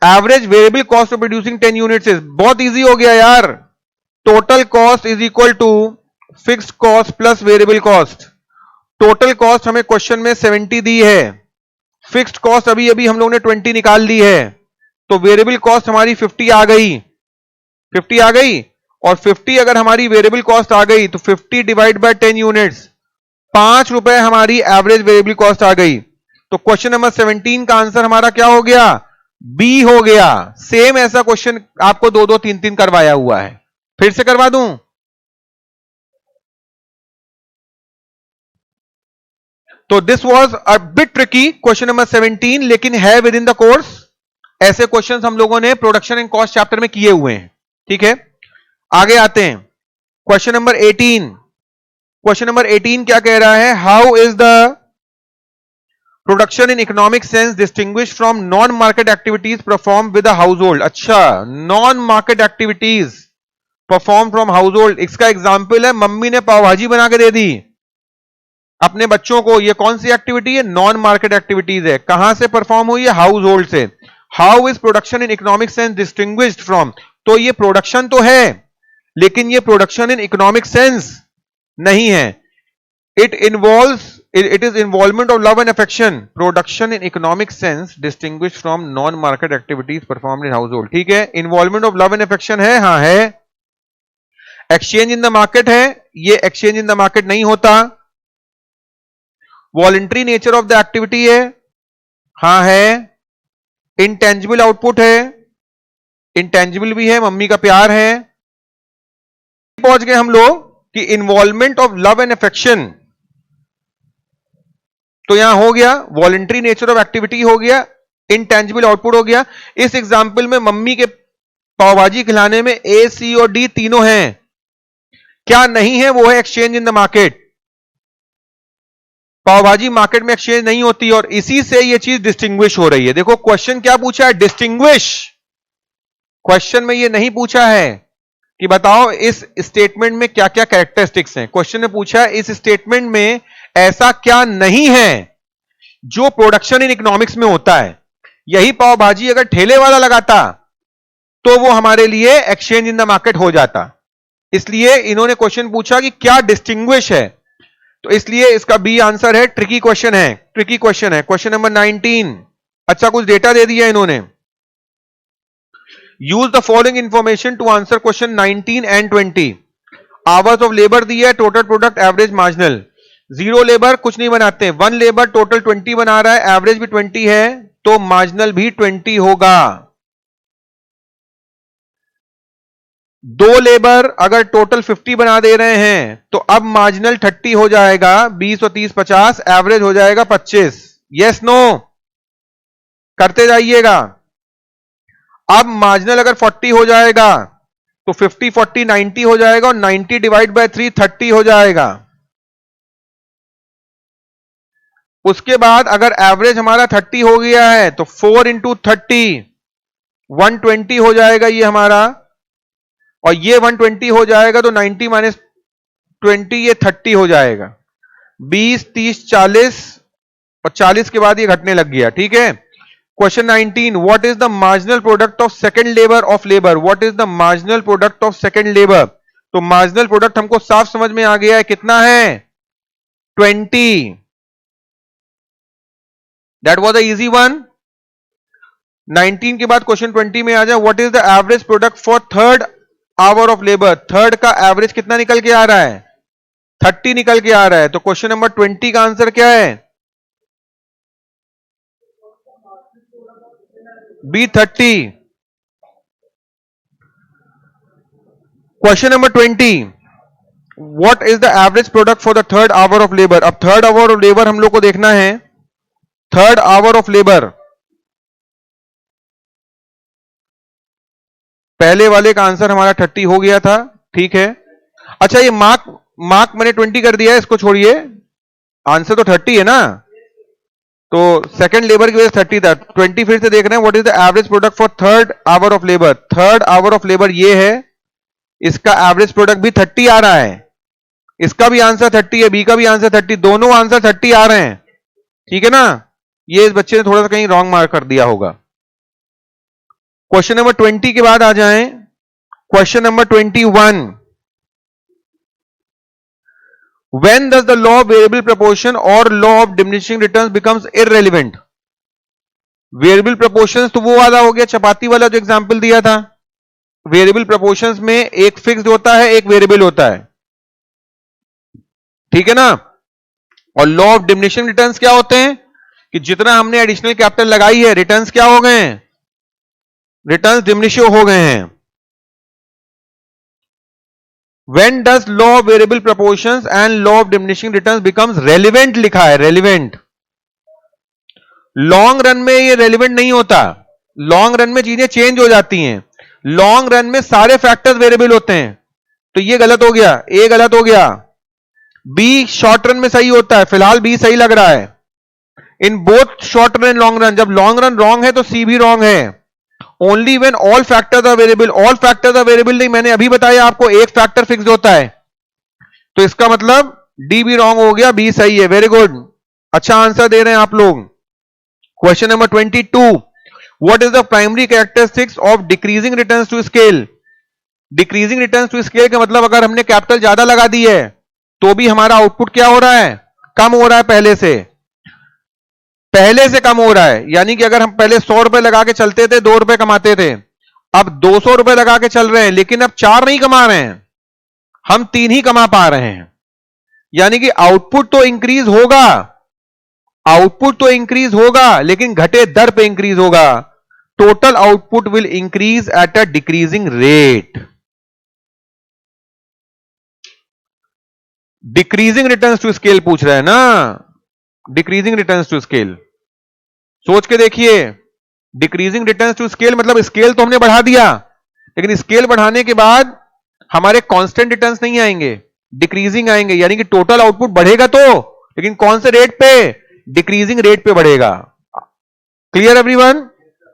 average variable cost of producing 10 units is, बहुत इजी हो गया यार, total cost is equal to fixed cost plus variable cost. Total cost हमें क्वेश्चन में 70 दी है, फिक्स्ड कॉस्ट अभी अभी हम लोग ने 20 निकाल ली है, तो वेरिएबल कॉस्ट हमारी 50 आ गई, 50 आ गई। और 50 अगर हमारी वेरिएबल कॉस्ट आ गई तो 50 डिवाइड बाय 10 यूनिट्स, 5 रुपए हमारी एवरेज वेरिएबल कॉस्ट आ गई। तो क्वेश्चन नंबर 17 का आंसर हमारा क्या हो गया, बी हो गया। सेम ऐसा क्वेश्चन आपको 2-2, 3-3 करवाया हुआ है, फिर से करवा दूं। तो this was a bit tricky question number 17, लेकिन है विद इन द कोर्स। ऐसे क्वेश्चंस हम लोगों ने प्रोडक्शन एंड कॉस्ट चैप्टर में किए हुए हैं। ठीक है, आगे आते हैं। क्वेश्चन नंबर 18, क्वेश्चन नंबर 18 क्या कह रहा है, how is the production in economic sense distinguish from non market activities perform with a household. अच्छा, non market activities perform from household, इसका एग्जाम्पल है मम्मी ने पाव भाजी बना के दे दी अपने बच्चों को। ये कौन सी एक्टिविटी है, नॉन मार्केट एक्टिविटीज है। कहां से परफॉर्म हुई है, हाउस होल्ड से। How is production in economic sense distinguished from, तो ये प्रोडक्शन तो है लेकिन ये प्रोडक्शन इन इकोनॉमिक सेंस नहीं है। It is involvement of love and affection. Production in economic sense distinguished from non market activities performed in house hold. ठीक है, involvement of love and affection है, हाँ है। एक्सचेंज इन द मार्केट है, ये exchange in the market नहीं होता। Voluntary nature of the activity है, हाँ है। इंटेंजिबल आउटपुट है, इंटेंजिबल भी है, मम्मी का प्यार है। पहुंच गए हम लोग कि involvement of love and affection, तो यहां हो गया वॉलंटरी नेचर ऑफ एक्टिविटी हो गया, इंटेंजिबल आउटपुट हो गया। इस एग्जाम्पल में मम्मी के पावभाजी खिलाने में ए, सी और डी तीनों हैं, क्या नहीं है वो है exchange in the market. Pav bhaji market में एक्सचेंज नहीं होती और इसी से ये चीज डिस्टिंग्विश हो रही है। देखो क्वेश्चन क्या पूछा है, डिस्टिंग्विश। क्वेश्चन में ये नहीं पूछा है कि बताओ इस स्टेटमेंट में क्या क्या कैरेक्टरिस्टिक्स हैं। क्वेश्चन ने पूछा है इस स्टेटमेंट में ऐसा क्या नहीं है जो प्रोडक्शन इन इकोनॉमिक्स में होता है। यही पाव भाजी अगर ठेले वाला लगाता तो वो हमारे लिए एक्सचेंज इन द मार्केट हो जाता। इसलिए इन्होंने क्वेश्चन पूछा कि क्या डिस्टिंग्विश है, तो इसलिए इसका बी आंसर है। ट्रिकी क्वेश्चन है, ट्रिकी क्वेश्चन है। क्वेश्चन नंबर 19, अच्छा कुछ डेटा दे दिया इन्होंने। Use the following information to answer question 19 and 20। Hours of labour दी है, total product, average, marginal. Zero labour कुछ नहीं बनाते, वन लेबर टोटल 20 बना रहा है, एवरेज भी 20 है, तो मार्जिनल भी 20 होगा। दो लेबर अगर टोटल 50 बना दे रहे हैं तो अब मार्जिनल 30 हो जाएगा, 20 और 30 50, एवरेज हो जाएगा 25। यस नो करते जाइएगा। अब मार्जिनल अगर 40 हो जाएगा तो 50 40 90 हो जाएगा, और 90 डिवाइड बाय 3 30 हो जाएगा। उसके बाद अगर एवरेज हमारा 30 हो गया है तो 4 इंटू 30 120 हो जाएगा ये हमारा, और ये 120 हो जाएगा तो 90 माइनस 20 ये 30 हो जाएगा। 20 30 40, और 40 के बाद ये घटने लग गया। ठीक है। Question 19, what is the marginal product of second labour of labour? What is the marginal product of second labour? तो मार्जिनल प्रोडक्ट हमको साफ समझ में आ गया है, कितना है? 20। That was a easy one. 19 के बाद क्वेश्चन 20 में आ जाए, what is the average product for third hour of labour? Third का एवरेज कितना निकल के आ रहा है? 30 निकल के आ रहा है। तो क्वेश्चन नंबर 20 का आंसर क्या है? B30। Question number 20, what is the average product for the third hour of labour? अब थर्ड आवर ऑफ लेबर हम लोग को देखना है। थर्ड आवर ऑफ लेबर, पहले वाले का आंसर हमारा 30 हो गया था। ठीक है। अच्छा ये मार्क मैंने 20 कर दिया है, इसको छोड़िए, आंसर तो 30 है ना, तो सेकंड लेबर की वजह से 30 था। 20 फिर से देख रहे हैं, what is the average product for third hour of labour? Third hour of labour ये है, इसका एवरेज प्रोडक्ट भी 30 आ रहा है, इसका भी आंसर 30 है, बी का भी आंसर 30, दोनों आंसर 30 आ रहे हैं। ठीक है ना। ये इस बच्चे ने थोड़ा सा कहीं रॉन्ग मार्क कर दिया होगा। क्वेश्चन नंबर 20 के बाद आ जाएं, question number 21, when does the law of variable proportion or law of diminishing returns becomes irrelevant? Variable proportions तो वो वाला हो गया, चपाती वाला जो एग्जांपल दिया था। वेरिएबल प्रोपोर्शंस में एक फिक्स्ड होता है, एक वेरिएबल होता है। ठीक है ना। और लॉ ऑफ डिमिनिशिंग रिटर्न्स क्या होते हैं कि जितना हमने एडिशनल कैपिटल लगाई है, रिटर्न्स क्या हो गए हैं? रिटर्न्स डिमिनिश हो गए हैं। When does law of variable proportions and law of diminishing returns becomes relevant लिखा है, relevant। लॉन्ग रन में ये रेलिवेंट नहीं होता, लॉन्ग रन में चीजें चेंज हो जाती हैं। लॉन्ग रन में सारे फैक्टर्स वेरिएबल होते हैं, तो ये गलत हो गया, ए गलत हो गया। बी शॉर्ट रन में सही होता है, फिलहाल बी सही लग रहा है। In both short run and long run, जब लॉन्ग रन रॉन्ग है तो सी भी रॉन्ग है। Only when all factors are variable, all factors are variable नहीं, मैंने अभी बताया आपको एक फैक्टर फिक्स्ड होता है, तो इसका मतलब डी भी रॉन्ग हो गया, बी सही है। वेरी गुड, अच्छा आंसर दे रहे हैं आप लोग। Question number 22, what is the primary characteristics of decreasing returns to scale? Decreasing returns to scale का मतलब अगर हमने कैपिटल ज्यादा लगा दी है तो भी हमारा आउटपुट क्या हो रहा है? कम हो रहा है, पहले से कम हो रहा है। यानी कि अगर हम पहले 100 रुपए लगा के चलते थे, 2 रुपए कमाते थे, अब 200 रुपए लगा के चल रहे हैं, लेकिन अब 4 नहीं कमा रहे हैं, हम 3 ही कमा पा रहे हैं। यानी कि आउटपुट तो इंक्रीज होगा, आउटपुट तो इंक्रीज होगा, लेकिन घटे दर पे इंक्रीज होगा। Total output will increase at a decreasing rate. Decreasing returns to scale पूछ रहे हैं ना, डिक्रीजिंग रिटर्न्स टू स्केल, सोच के देखिए। डिक्रीजिंग रिटर्न्स टू स्केल मतलब स्केल तो हमने बढ़ा दिया, लेकिन स्केल बढ़ाने के बाद हमारे कांस्टेंट रिटर्न्स नहीं आएंगे, डिक्रीजिंग आएंगे। यानी कि टोटल आउटपुट बढ़ेगा तो, लेकिन कौन से रेट पे? डिक्रीजिंग रेट पे बढ़ेगा। Clear everyone?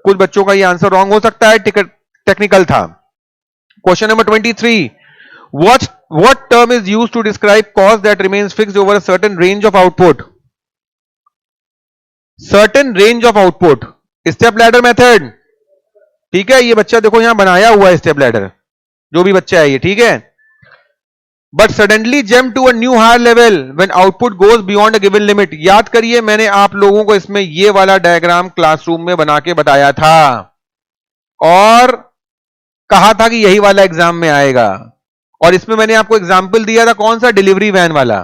कुछ बच्चों का ये आंसर रॉन्ग हो सकता है, टेक्निकल था। Question number 23, what term is used to describe cost that remains fixed over a certain range of output? Certain range of output, step ladder method. ठीक है, ये बच्चा देखो यहां बनाया हुआ है स्टेप लैडर, जो भी बच्चा है ये, ठीक है। But suddenly jump to a new higher level when output goes beyond a given limit. याद करिए, मैंने आप लोगों को इसमें ये वाला डायग्राम क्लासरूम में बना के बताया था, और कहा था कि यही वाला एग्जाम में आएगा, और इसमें मैंने आपको एग्जाम्पल दिया था कौन सा, डिलीवरी वैन वाला,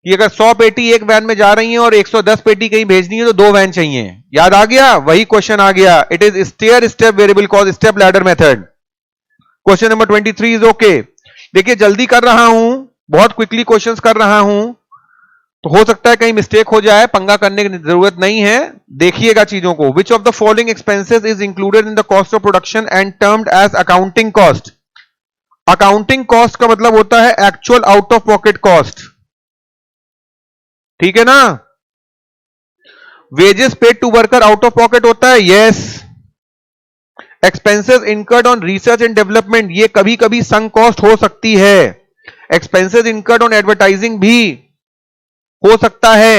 कि अगर 100 पेटी एक वैन में जा रही है और 110 पेटी कहीं भेजनी है तो 2 वैन चाहिए। याद आ गया? वही क्वेश्चन आ गया। It is stair step variable cost step ladder method. Question number 23 is okay. देखिए जल्दी कर रहा हूं, बहुत क्विकली क्वेश्चंस कर रहा हूं, तो हो सकता है कहीं मिस्टेक हो जाए, पंगा करने की जरूरत नहीं है। देखिएगा चीजों को। Which of the following expenses is included in the cost of production and termed as accounting cost. Accounting cost का मतलब होता है actual out of pocket cost, ठीक है ना। Wages paid to worker out of pocket होता है, yes. Expenses incurred on research and development, ये कभी कभी संक कॉस्ट हो सकती है। एक्सपेंसेस इनकर्ड ऑन एडवर्टाइजिंग भी हो सकता है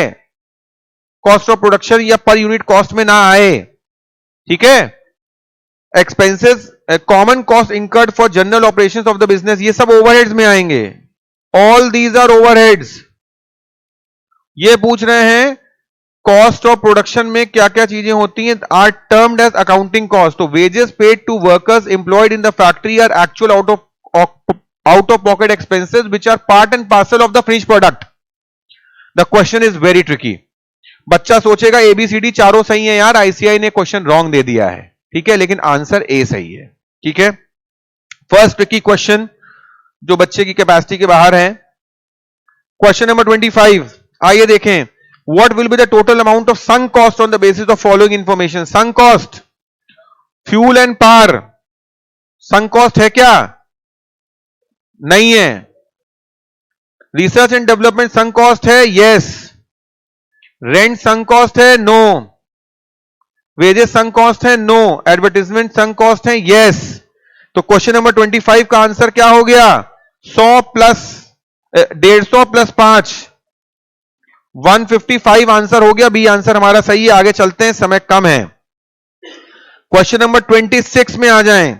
कॉस्ट ऑफ प्रोडक्शन या पर यूनिट कॉस्ट में ना आए, ठीक है। Expenses common cost incurred for general operations of the business, ये सब ओवरहेड्स में आएंगे। All these are overheads. ये पूछ रहे हैं कॉस्ट ऑफ प्रोडक्शन में क्या क्या चीजें होती हैं, are termed as accounting cost. तो wages paid to workers employed in the factory are actual out of pocket expenses which are part and parcel of the finish product. The question is very tricky. बच्चा सोचेगा ABCD चारों सही है यार, ICI ने question wrong दे दिया है, ठीक है, लेकिन आंसर ए सही है, ठीक है। फर्स्ट ट्रिकी क्वेश्चन जो बच्चे की कैपेसिटी के बाहर है। क्वेश्चन नंबर 25, आइए देखें। What will be the total amount of sunk cost on the basis of following information. Sunk cost, fuel and power sunk cost है क्या? नहीं है। Research and development sunk cost है, यस। रेंट संक कॉस्ट है, no. Wages sunk cost है, no. Advertisement sunk cost है, yes. तो question number 25 का आंसर क्या हो गया? 100 प्लस 150 प्लस 5 155 आंसर हो गया। बी आंसर हमारा सही है। आगे चलते हैं, समय कम है। क्वेश्चन नंबर 26 में आ जाएं।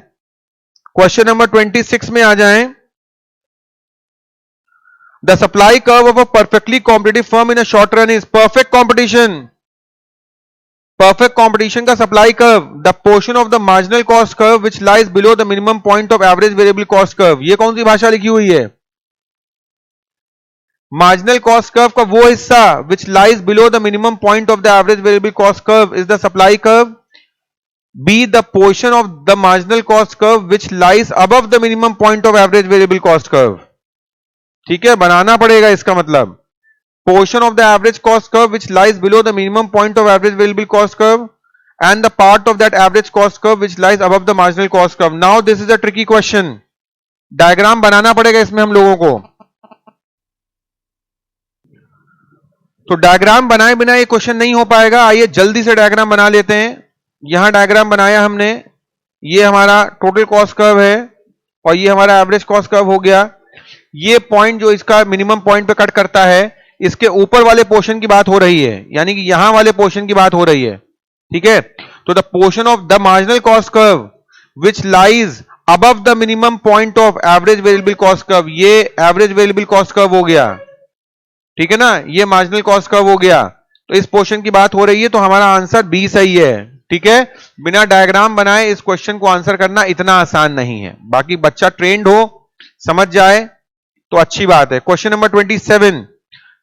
क्वेश्चन नंबर 26 में आ जाएं। The supply curve of a perfectly competitive firm in a short run is perfect competition. Perfect competition का supply curve, the portion of the marginal cost curve which lies below the minimum point of average variable cost curve. ये कौन सी भाषा लिखी हुई है? Marginal cost curve का वो हिस्सा विच lies below the minimum point of the average variable cost curve is the supply curve. Be the portion of the marginal cost curve which lies above the minimum point of average variable cost curve. ठीक है, बनाना पड़ेगा इसका मतलब। Portion of the average cost curve which lies below the minimum point of average variable cost curve and the part of that average cost curve which lies above the marginal cost curve. Now this is a tricky question. Diagram बनाना पड़ेगा इसमें हम लोगों को। तो diagram बनाए बिना ये क्वेश्चन नहीं हो पाएगा। आइए जल्दी से डायग्राम बना लेते हैं। यहां डायग्राम बनाया हमने, ये हमारा टोटल कॉस्ट कर्व है और ये हमारा एवरेज कॉस्ट कर्व हो गया। ये पॉइंट जो इसका मिनिमम पॉइंट पे कट करता है, इसके ऊपर वाले पोर्शन की बात हो रही है, यानी कि यहां वाले पोर्शन की बात हो रही है, ठीक है। तो the portion of the marginal cost curve which lies above the minimum point of average variable cost curve, ये एवरेज वेरिएबल कॉस्ट कर्व हो गया, ठीक है ना। ये मार्जिनल कॉस्ट कर्व हो गया। तो इस पोर्शन की बात हो रही है, तो हमारा आंसर बी सही है, ठीक है। बिना डायग्राम बनाए इस क्वेश्चन को आंसर करना इतना आसान नहीं है। बाकी बच्चा ट्रेंड हो, समझ जाए तो अच्छी बात है। Question number 27,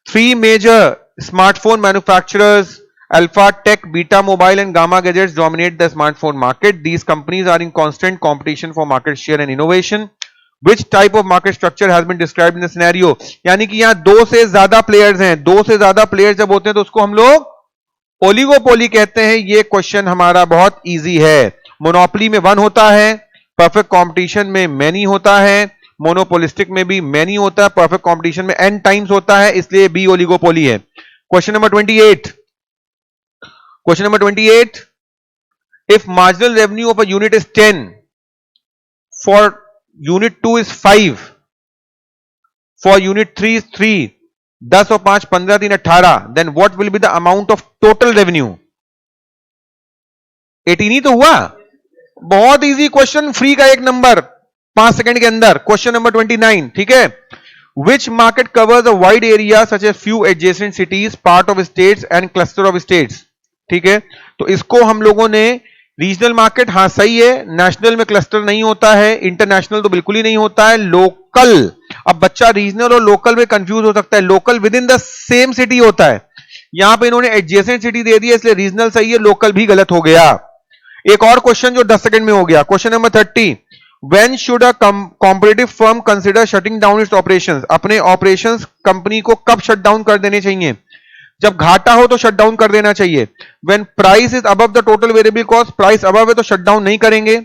3 major smartphone manufacturers Alpha Tech, Beta Mobile and Gamma Gadgets dominate the smartphone market. These companies are in constant competition for market share and innovation. Which type of market structure has been described in the scenario? यानी कि यहां 2 से ज्यादा players हैं। 2 से ज्यादा players जब होते हैं तो उसको हम लोग ओलिगोपोली कहते हैं। ये क्वेश्चन हमारा बहुत इजी है। मोनोपोली में 1 होता है, परफेक्ट कॉम्पिटिशन में मैनी होता है, मोनोपोलिस्टिक में भी मैनी होता है, परफेक्ट कॉम्पिटिशन में n टाइम्स होता है, इसलिए बी ओलिगोपोली है। Question number 28, question number 28, if marginal revenue of a unit is 10, for unit 2 is 5, for unit 3 is 3, 10 और 5 15 3 18, then what will be the amount of total revenue? 18 ही तो हुआ। बहुत easy question, free का एक number 5 second के अंदर। Question number 29, ठीक है। Which market covers a wide area such as few adjacent cities, part of states and cluster of states? ठीक है, तो इसको हम लोगों ने रीजनल मार्केट, हाँ सही है, नेशनल में क्लस्टर नहीं होता है, इंटरनेशनल तो बिल्कुल ही नहीं होता है, लोकल, अब बच्चा रीजनल और लोकल में कंफ्यूज हो सकता है, local with in the same city होता है, यहां पे इन्होंने एडजेसेंट सिटी दे दी है, इसलिए रीजनल सही है, लोकल भी गलत हो गया। एक और क्वेश्चन जो 10 सेकंड में हो गया, question number 30, when should a competitive firm consider shutting down its operations, अपने ऑपरेशंस कंपनी को कब शट डाउन कर देने चाहिए? जब घाटा हो तो शट डाउन कर देना चाहिए। When price is above the total variable cost, price above है तो शट डाउन नहीं करेंगे।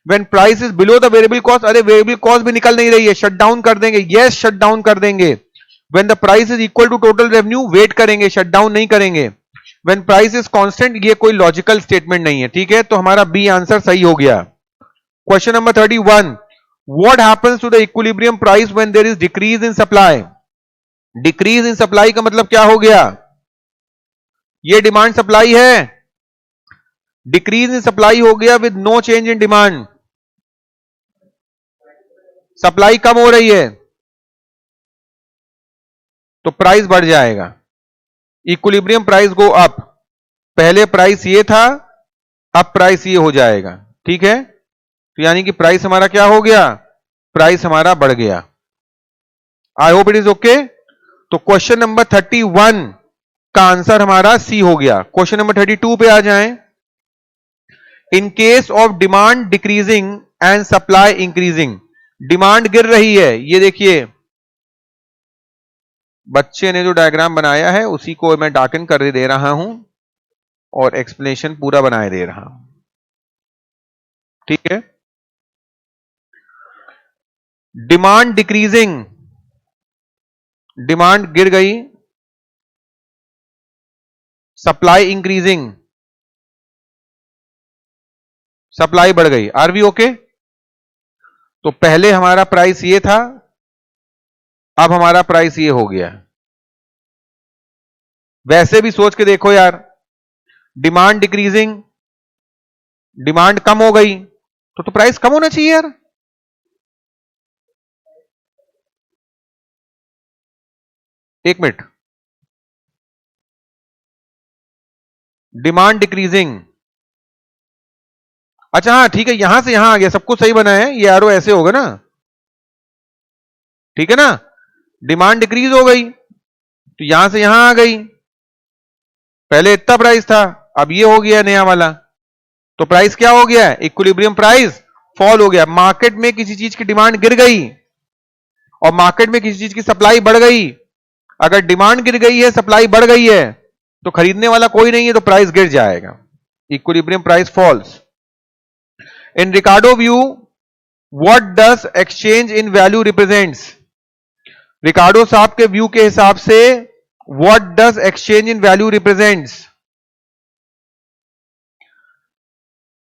When price is below the variable cost, अरे वेरिएबल कॉस्ट भी निकल नहीं रही है, शट डाउन कर देंगे, यस शट डाउन कर देंगे। When the price is equal to total revenue, wait करेंगे, शट डाउन नहीं करेंगे। व्हेन प्राइस इज कांस्टेंट, ये कोई लॉजिकल स्टेटमेंट नहीं है, ठीक है, तो हमारा बी आंसर सही हो गया। Question number 31, what happens to the equilibrium price when there is decrease in supply? Decrease in supply का मतलब क्या हो गया? ये डिमांड सप्लाई है, डिक्रीज इन सप्लाई हो गया with no change in demand, supply कम हो रही है तो प्राइस बढ़ जाएगा, इक्विलिब्रियम प्राइस गो अप, पहले प्राइस ये था, अब प्राइस ये हो जाएगा, ठीक है, तो यानी कि प्राइस हमारा क्या हो गया? प्राइस हमारा बढ़ गया। I hope it is okay. तो क्वेश्चन नंबर 31 का आंसर हमारा सी हो गया। क्वेश्चन नंबर 32 पे आ जाएं। In case of demand decreasing and supply increasing, demand गिर रही है, ये देखिए बच्चे ने जो डायग्राम बनाया है उसी को मैं डार्कन कर दे रहा हूं और एक्सप्लेनेशन पूरा बनाए दे रहा हूं, ठीक है। डिमांड डिक्रीजिंग, डिमांड गिर गई, सप्लाई इंक्रीजिंग, सप्लाई बढ़ गई, आर वी ओके? तो पहले हमारा प्राइस ये था, अब हमारा प्राइस ये हो गया। वैसे भी सोच के देखो यार, डिमांड डिक्रीजिंग, डिमांड कम हो गई तो प्राइस कम होना चाहिए यार। एक मिनट, डिमांड डिक्रीजिंग, अच्छा हाँ ठीक है, यहां से यहां आ गया, सब कुछ सही बना है, ये एरो ऐसे होगा ना, ठीक है ना, डिमांड डिक्रीज हो गई तो यहां से यहां आ गई, पहले इतना प्राइस था, अब ये हो गया नया वाला, तो प्राइस क्या हो गया? इक्विलिब्रियम प्राइस फॉल हो गया। मार्केट में किसी चीज की डिमांड गिर गई और मार्केट में किसी चीज की सप्लाई बढ़ गई, अगर डिमांड गिर गई है, सप्लाई बढ़ गई है, तो खरीदने वाला कोई नहीं है, तो प्राइस गिर जाएगा, equilibrium price falls. In Ricardo view, what does exchange in value represents? Ricardo साहब के व्यू के हिसाब से what does exchange in value represents?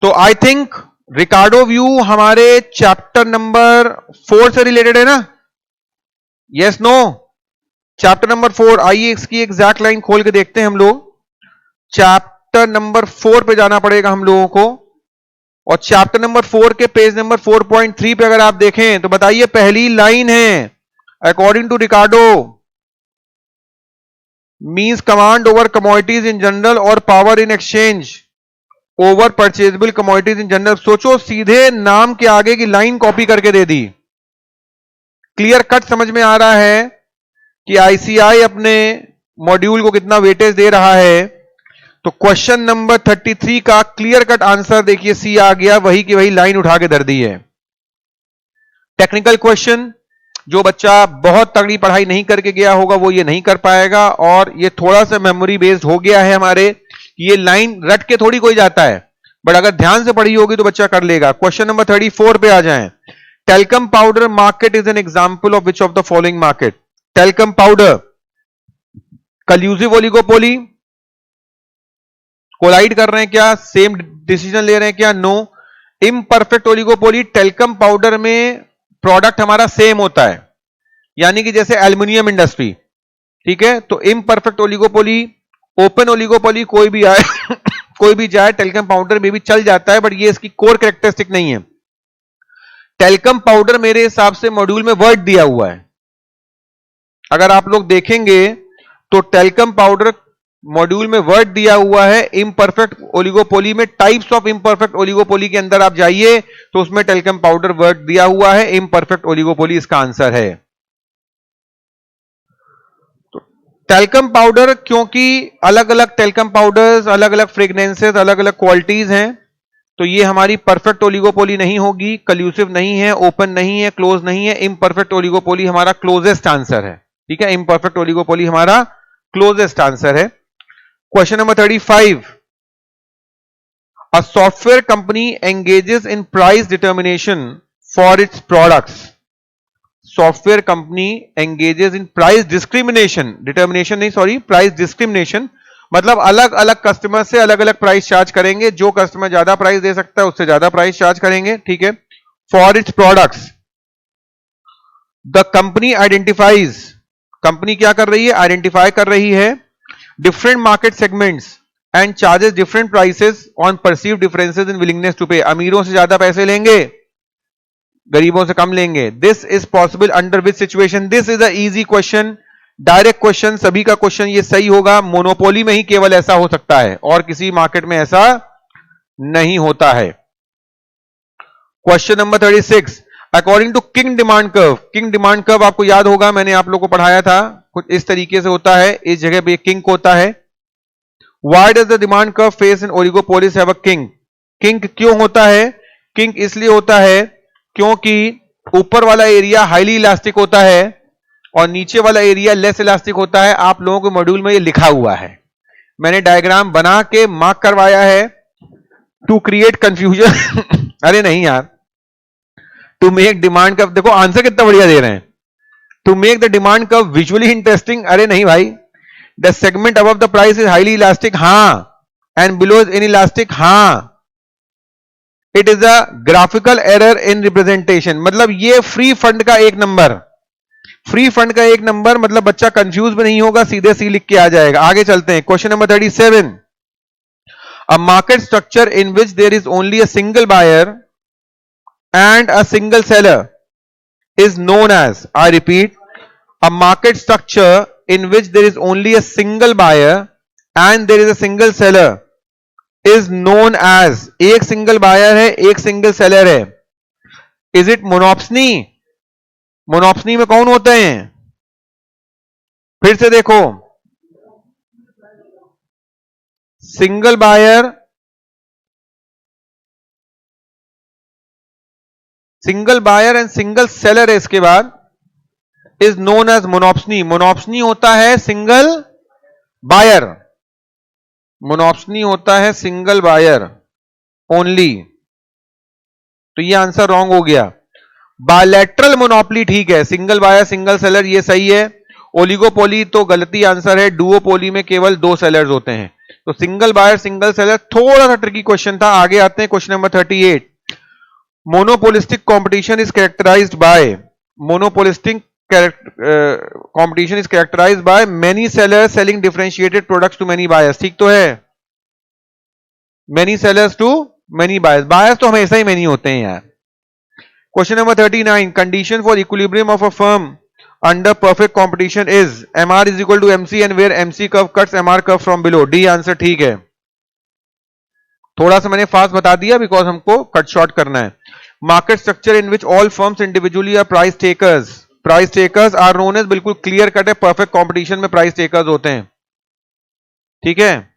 तो आई थिंक रिकार्डो व्यू हमारे चैप्टर नंबर 4 से रिलेटेड है ना? Yes no? चैप्टर नंबर 4, आइए इसकी एग्जैक्ट लाइन खोल के देखते हैं हम लोग। चैप्टर नंबर 4 पे जाना पड़ेगा हम लोगों को, और चैप्टर नंबर 4 के पेज नंबर 4.3 पे अगर आप देखें तो बताइए, पहली लाइन है, according to Ricardo means command over commodities in general और power in exchange over purchasable commodities in general. सोचो, सीधे नाम के आगे की लाइन कॉपी करके दे दी। क्लियर कट समझ में आ रहा है कि आईसीआई अपने मॉड्यूल को कितना वेटेज दे रहा है। तो क्वेश्चन नंबर 33 का क्लियर कट आंसर देखिए, सी आ गया, वही की वही लाइन उठा के धर दी है। टेक्निकल क्वेश्चन, जो बच्चा बहुत तगड़ी पढ़ाई नहीं करके गया होगा वो ये नहीं कर पाएगा, और ये थोड़ा सा मेमोरी बेस्ड हो गया है हमारे, ये लाइन रट के थोड़ी कोई जाता है, बट अगर ध्यान से पढ़ी होगी तो बच्चा कर लेगा। क्वेश्चन नंबर 34 पे आ जाएं। Talcum powder market is an example of which of the following market? Talcum powder, collusive oligopoly, collide कर रहे हैं क्या, सेम डिसीजन ले रहे हैं क्या? No. Imperfect oligopoly, talcum powder में प्रोडक्ट हमारा सेम होता है, यानी कि जैसे एल्युमिनियम इंडस्ट्री, ठीक है, तो इम्परफेक्ट ओलिगोपोली, ओपन ओलिगोपोली कोई भी आए कोई भी जाए, टेल्कम पाउडर में भी चल जाता है, बट ये इसकी कोर कैरेक्टरिस्टिक नहीं है। टेल्कम पाउडर मेरे हिसाब से मॉड्यूल में वर्ड दिया हुआ है, अगर आप लोग देखेंगे तो टेल्कम पाउडर मॉड्यूल में वर्ड दिया हुआ है इम्परफेक्ट ओलिगोपोली में, टाइप्स ऑफ इम्परफेक्ट ओलिगोपोली के अंदर आप जाइए तो उसमें टेल्कम पाउडर वर्ड दिया हुआ है, इम्परफेक्ट ओलिगोपोली इसका आंसर है। तो टेल्कम पाउडर, क्योंकि अलग अलग टेल्कम पाउडर्स, अलग अलग फ्रेग्रेंसेस, अलग अलग क्वालिटीज हैं, तो ये हमारी परफेक्ट ओलिगोपोली नहीं होगी, कल्यूसिव नहीं है, ओपन नहीं है, क्लोज नहीं है। इम्परफेक्ट ओलिगोपोली हमारा क्लोजेस्ट आंसर है। ठीक है, इम्परफेक्ट ओलिगोपोली हमारा क्लोजेस्ट आंसर है। Question number 35. A software company engages in price determination for its products. Software company engages in price discrimination. Determination नहीं, sorry, price discrimination. मतलब अलग अलग कस्टमर से अलग अलग प्राइस चार्ज करेंगे। जो कस्टमर ज्यादा प्राइस दे सकता है उससे ज्यादा प्राइस चार्ज करेंगे। ठीक है। For its products. The company identifies. Company क्या कर रही है? आइडेंटिफाई कर रही है different market segments and charges different prices on perceived differences in willingness to pay. अमीरों से ज्यादा पैसे लेंगे, गरीबों से कम लेंगे। This is possible under which situation? This is a easy question, direct question, सभी का क्वेश्चन ये सही होगा। मोनोपोली में ही केवल ऐसा हो सकता है और किसी मार्केट में ऐसा नहीं होता है। Question number 36, according to king demand curve. King demand curve आपको याद होगा, मैंने आप लोगों को पढ़ाया था, कुछ इस तरीके से होता है। इस जगह पे किंग होता है। Why does the demand curve face in oligopolies have a kink? Kink क्यों होता है? किंग इसलिए होता है क्योंकि ऊपर वाला एरिया हाईली इलास्टिक होता है और नीचे वाला एरिया लेस इलास्टिक होता है। आप लोगों के मॉड्यूल में ये लिखा हुआ है, मैंने डायग्राम बना के मार्क करवाया है टू क्रिएट कंफ्यूजन। अरे नहीं यार, टू मेक डिमांड कर्व, देखो आंसर कितना बढ़िया दे रहे हैं, to make the demand curve visually interesting. अरे नहीं भाई, the segment above the price is highly elastic, हां, एंड बिलो इज इनइलास्टिक, हां। It is a graphical error in representation, मतलब ये फ्री फंड का एक नंबर, फ्री फंड का एक नंबर, मतलब बच्चा कंफ्यूज भी नहीं होगा, सीधे सी लिख के आ जाएगा। आगे चलते हैं। Question number 37, a market structure in which there is only a single buyer and a single seller is known as, I repeat, a market structure in which there is only a single buyer and there is a single seller is known as, एक single buyer है, एक single seller है। Is it monopsony? monopsony में कौन होते हैं? फिर से देखो, single buyer, single buyer and single seller है इसके बाद, is known as monopsony. Monopsony होता है सिंगल बायर, मोनोप्सनी होता है सिंगल बायर ओनली, तो ये आंसर रॉन्ग हो गया। बायलैटरल मोनोपोली ठीक है, सिंगल बायर सिंगल सेलर ये सही है। ओलिगोपोली तो गलती आंसर है, डुओपोली में केवल दो सेलर्स होते हैं। तो सिंगल बायर सिंगल सेलर थोड़ा सा ट्रिकी क्वेश्चन था। आगे आते हैं question number 38, monopolistic competition is characterized by, monopolistic competition is characterized by many sellers selling differentiated products to many buyers। ठीक तो है, many sellers to many buyers, buyers तो हमेशा ही many होते हैं यार। Question number 39, condition for equilibrium of a firm under perfect competition is MR is equal to MC and where MC curve cuts MR curve from below। D answer ठीक है। थोड़ा सा मैंने फास्ट बता दिया बिकॉज हमको कट शॉर्ट करना है। Market structure in which all firms individually are price takers, price takers are known as, बिल्कुल क्लियर कट है, परफेक्ट कंपटीशन में प्राइस टेकर्स होते हैं। ठीक है,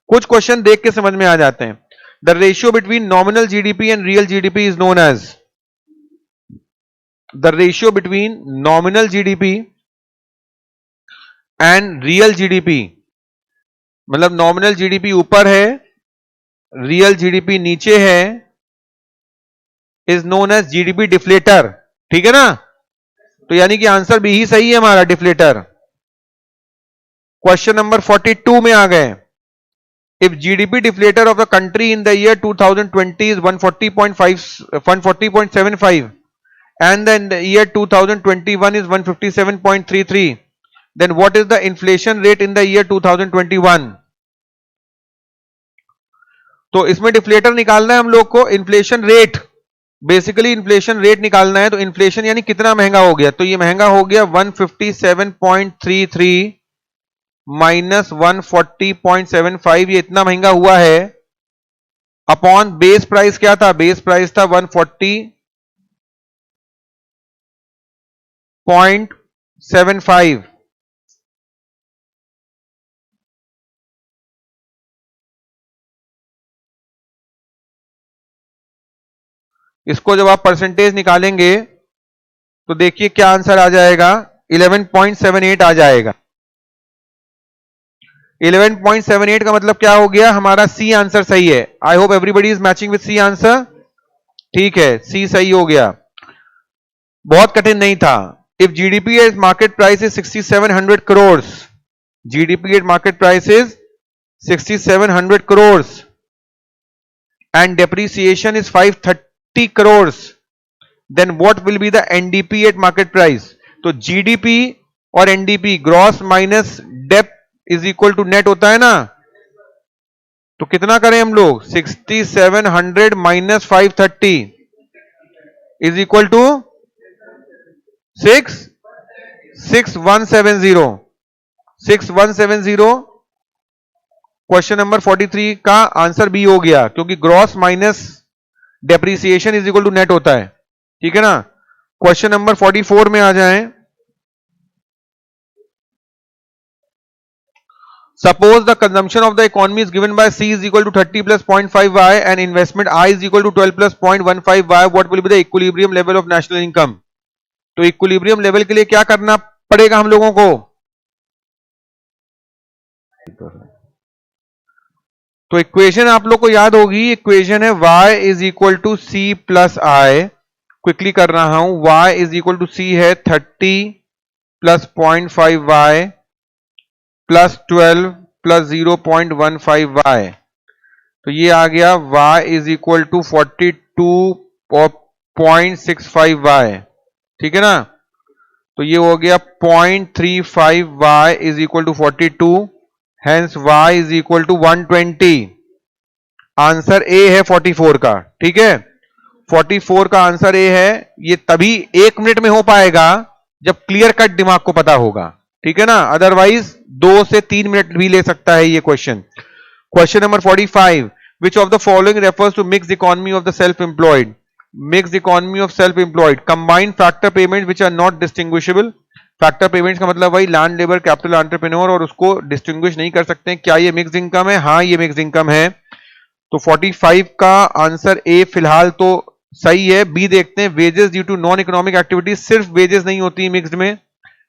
कुछ क्वेश्चन देख के समझ में आ जाते हैं। The ratio between nominal GDP and real GDP is known as, the ratio between nominal GDP and real GDP, मतलब नॉमिनल जीडीपी ऊपर है, रियल जीडीपी नीचे है, is known as GDP deflator. ठीक है ना, तो यानी कि आंसर बी ही सही है हमारा, डिफ्लेटर। क्वेश्चन नंबर 42 में आ गए। If GDP deflator of the country in the year 2020 is 140.75 and in the year 2021 is 157.33, then what is the inflation rate in the year 2021? तो इसमें डिफ्लेटर निकालना है हम लोग को, inflation rate, basically inflation rate निकालना है। तो इन्फ्लेशन यानी कितना महंगा हो गया, तो ये महंगा हो गया 157.33 -140.75, ये इतना महंगा हुआ है, अपॉन बेस प्राइस क्या था, बेस प्राइस था 140.75। इसको जब आप परसेंटेज निकालेंगे तो देखिए क्या आंसर आ जाएगा, 11.78 आ जाएगा। 11.78 का मतलब क्या हो गया, हमारा सी आंसर सही है। I hope everybody is matching with C answer. ठीक है, सी सही हो गया, बहुत कठिन नहीं था। If GDP at market price is 6700 crore, GDP at market price is 6700 crore and depreciation is 530 crores, then what will be the NDP at market price? तो GDP और NDP gross minus dep is equal to net होता है ना, तो कितना करें हम लोग, 6700 minus 530 is equal to 6170। Question number 43 का आंसर बी हो गया, क्योंकि gross minus depreciation is equal to net होता है। ठीक है ना। क्वेश्चन नंबर 44 में आ जाएं। Suppose the consumption of the economy is given by C is equal to 30 plus 0.5y and investment I is equal to 12 plus 0.15y, what will be the equilibrium level of national income. तो equilibrium level के लिए क्या करना पड़ेगा हम लोगों को, तो इक्वेशन आप लोग को याद होगी, इक्वेशन है y is equal to C plus I. Quickly कर रहा हूं, y is equal to C है 30 plus 0.5y plus 12 plus 0.15y, तो ये आ गया y is equal to 42.65y। ठीक है ना, तो ये हो गया 0.35y is equal to 42, hence y is equal to 120। Answer A है 44 का। ठीक है, 44 का आंसर ए है। ये तभी 1 मिनट में हो पाएगा जब क्लियर कट दिमाग को पता होगा। ठीक है ना, अदरवाइज 2 से 3 मिनट भी ले सकता है ये question. Question number 45, which of the following refers to mix economy of the self employed. Mix economy of self employed, combined factor payment which are not distinguishable. Factor payments का मतलब वही land, labour, capital, entrepreneur, और उसको distinguish नहीं कर सकते। क्या ये मिक्स इनकम है? हाँ, ये मिक्स इनकम है। तो 45 का आंसर ए फिलहाल तो सही है। बी देखते हैं, wages due to non economic activities, सिर्फ वेजेस नहीं होती मिक्स्ड में,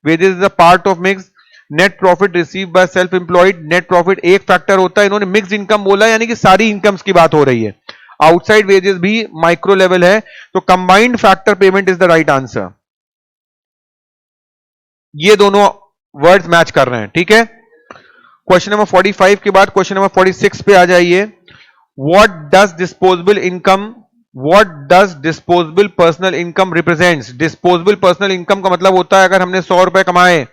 wages is a part of mix. Net profit receive by self employed, net profit एक फैक्टर होता है, इन्होंने मिक्स्ड इनकम बोला, यानी कि सारी इनकम्स की बात हो रही है। आउटसाइड वेजेस भी माइक्रो लेवल है, तो combined factor payment is the right answer. ये दोनों वर्ड्स मैच कर रहे हैं। ठीक है, क्वेश्चन नंबर 45 के बाद क्वेश्चन नंबर 46 पे आ जाइए। What does disposable income, what does disposable personal income represents? Disposable personal income का मतलब होता है अगर हमने 100 रुपए कमाए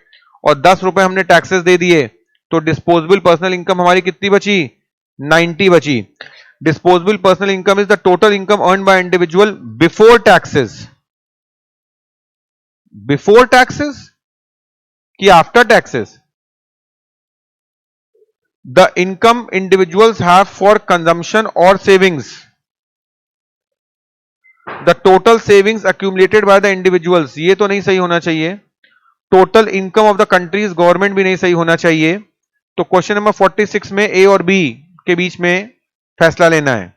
और 10 रुपए हमने टैक्सेस दे दिए, तो disposable personal income हमारी कितनी बची? 90 बची। Disposable personal income is the total income earned by individual before taxes. Before taxes कि after taxes? The income individuals have for consumption or savings. The total savings accumulated by the individuals, ये तो नहीं सही होना चाहिए। Total income of the countries government भी नहीं सही होना चाहिए। तो क्वेश्चन नंबर 46 में ए और बी के बीच में फैसला लेना है।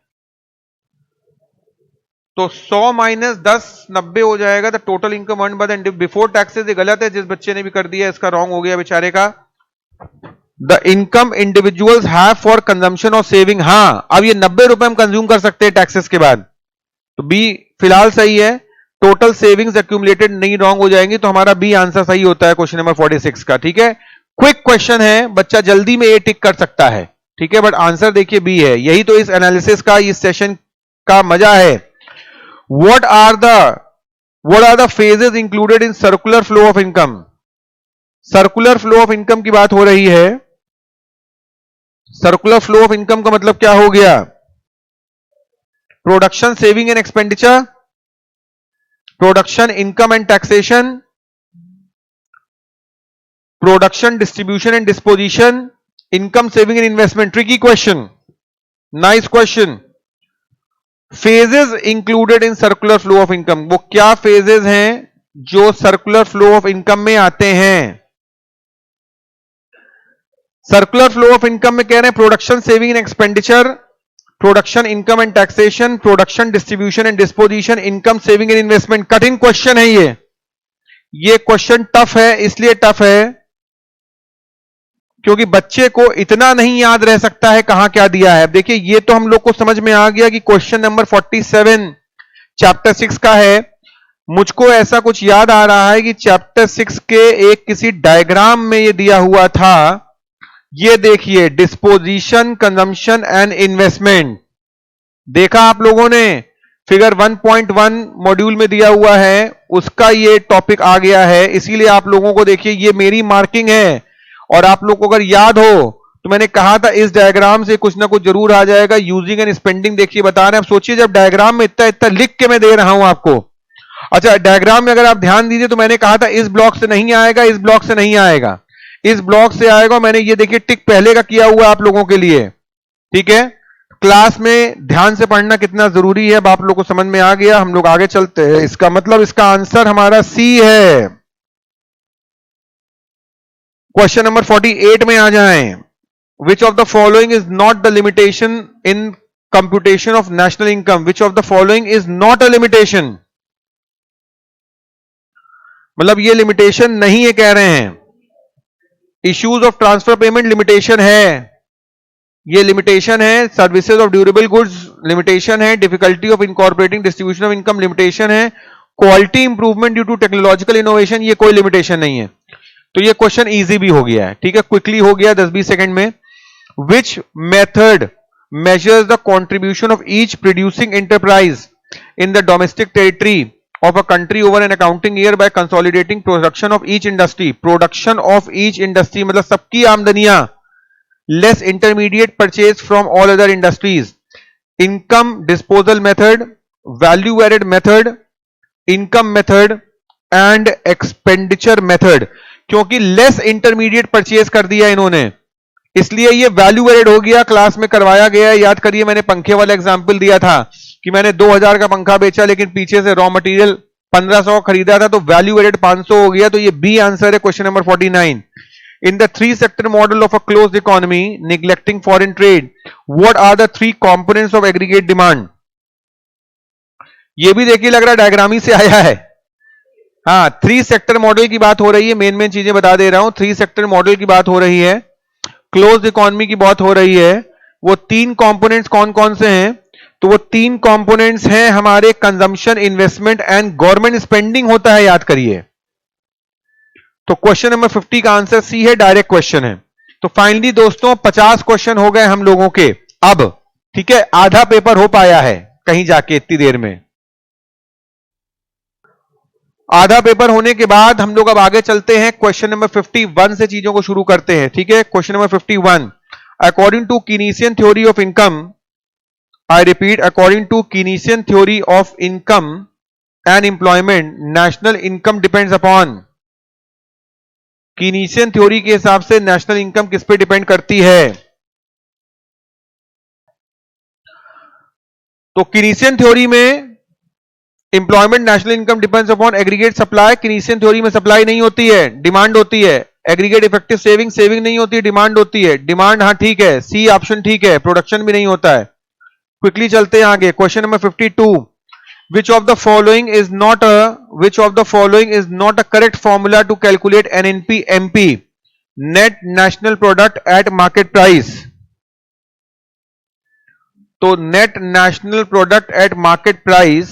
तो 100 माइनस 10 90 हो जाएगा। The total income earn by the before taxes, ये गलत है, जिस बच्चे ने भी कर दिया इसका रॉन्ग हो गया बेचारे का। The income individuals have for consumption और सेविंग, हाँ अब ये 90 रुपए हम कंज्यूम कर सकते हैं टैक्सेस के बाद, तो बी फिलहाल सही है। टोटल सेविंग्स एक्यूमुलेटेड नहीं, रॉन्ग हो जाएंगी, तो हमारा बी आंसर सही होता है क्वेश्चन नंबर 46 का। ठीक है, क्विक क्वेश्चन है, बच्चा जल्दी में ए टिक कर सकता है। ठीक है, बट आंसर देखिए बी है। यही तो इस एनालिसिस का, इस सेशन का मजा है। What are the phases included in circular flow of income. Circular flow of income की बात हो रही है। सर्कुलर फ्लो ऑफ इनकम का मतलब क्या हो गया? Production, saving and expenditure, production, income and taxation, production, distribution and disposition, income, saving and investment. Tricky question, nice question. Phases included in circular flow of income, वो क्या phases हैं जो circular flow of income में आते हैं? Circular flow of income में कह रहे हैं production, saving and expenditure, production, income and taxation, production, distribution and disposition, income, saving and investment. कठिन क्वेश्चन है ये क्वेश्चन टफ है. इसलिए टफ है क्योंकि बच्चे को इतना नहीं याद रह सकता है कहां क्या दिया है. अब देखिए, ये तो हम लोग को समझ में आ गया कि क्वेश्चन नंबर 47 चैप्टर 6 का है. मुझको ऐसा कुछ याद आ रहा है कि चैप्टर 6 के एक किसी डायग्राम में ये दिया हुआ था. ये देखिए, डिस्पोजिशन, कंजम्पशन एंड इन्वेस्टमेंट. देखा आप लोगों ने? फिगर 1.1 मॉड्यूल में दिया हुआ है, उसका ये टॉपिक आ गया है. इसीलिए आप लोगों को देखिए, ये मेरी मार्किंग है. और आप लोग को अगर याद हो तो मैंने कहा था इस डायग्राम से कुछ ना कुछ जरूर आ जाएगा. यूजिंग एंड स्पेंडिंग देखिए बता रहे हैं. अब सोचिए, जब डायग्राम में इतना इतना लिख के मैं दे रहा हूं आपको. अच्छा, डायग्राम में अगर आप ध्यान दीजिए तो मैंने कहा था इस ब्लॉक से नहीं आएगा, इस ब्लॉक से नहीं आएगा, इस ब्लॉक से आएगा. मैंने ये देखिए टिक पहले का किया हुआ आप लोगों के लिए. ठीक है, क्लास में ध्यान से पढ़ना कितना जरूरी है अब आप लोगों को समझ में आ गया. हम लोग आगे चलते हैं. इसका मतलब इसका आंसर हमारा सी है. क्वेश्चन नंबर 48 में आ जाएं. Which of the following is not the limitation in computation of national income? Which of the following is not a limitation? मतलब ये लिमिटेशन नहीं है कह रहे हैं. Issues of transfer payment limitation है, ये लिमिटेशन है. Services of durable goods limitation है. Difficulty of incorporating distribution of income limitation है. Quality improvement due to technological innovation, ये कोई लिमिटेशन नहीं है. तो ये क्वेश्चन इजी भी हो गया है. ठीक है, क्विकली हो गया 10-20 सेकंड में. Which method measures the contribution of each producing enterprise in the domestic territory of a country over an accounting year by consolidating production of each industry? Production of each industry मतलब सबकी आमदनियां, less intermediate purchase from all other industries. Income disposal method, value added method, income method and expenditure method. क्योंकि less intermediate purchase कर दिया इन्होंने, इसलिए ये value added हो गया. क्लास में करवाया गया है. याद करिए, मैंने पंखे वाला एग्जांपल दिया था कि मैंने 2000 का पंखा बेचा लेकिन पीछे से रॉ मटेरियल 1500 खरीदा था, तो वैल्यू एडेड 500 हो गया. तो ये बी आंसर है question number 49. In the 3 sector model of a closed economy neglecting foreign trade, what are the 3 components of aggregate demand? ये भी देखिए लग रहा है डायग्राम ही से आया है. हाँ, 3 सेक्टर मॉडल की बात हो रही है. मेन चीजें बता दे रहा हूं. 3 सेक्टर मॉडल की बात हो रही है, क्लोज्ड इकोनॉमी की बात हो रही है. वो 3 कंपोनेंट्स कौन कौन से हैं? तो वो 3 कंपोनेंट्स हैं हमारे consumption, investment and government spending होता है. याद करिए. तो क्वेश्चन नंबर 50 का आंसर सी है, डायरेक्ट क्वेश्चन है. तो फाइनली दोस्तों 50 क्वेश्चन हो गए हम लोगों के अब. ठीक है, आधा पेपर हो पाया है कहीं जाके इतनी देर में. आधा पेपर होने के बाद हम लोग अब आगे चलते हैं. क्वेश्चन नंबर 51 से चीजों को शुरू करते हैं. ठीक है, question number 51. According to Keynesian theory of income, I repeat, according to Keynesian theory of income and employment, national income depends upon. Keynesian theory के हिसाब से नेशनल इनकम किस पे डिपेंड करती है? तो कीनीशियन थ्योरी में employment, national income depends upon aggregate supply. Keynesian theory में सप्लाई नहीं होती है, डिमांड होती है. एग्रीगेट इफेक्टिव सेविंग, सेविंग नहीं होती, डिमांड होती है. डिमांड, हाँ ठीक है, सी ऑप्शन ठीक है. प्रोडक्शन भी नहीं होता है. क्विकली चलते हैं आगे. Question number 52. which of the following is not a correct formula to calculate NNP MP, net national product at market price? तो net national product at market price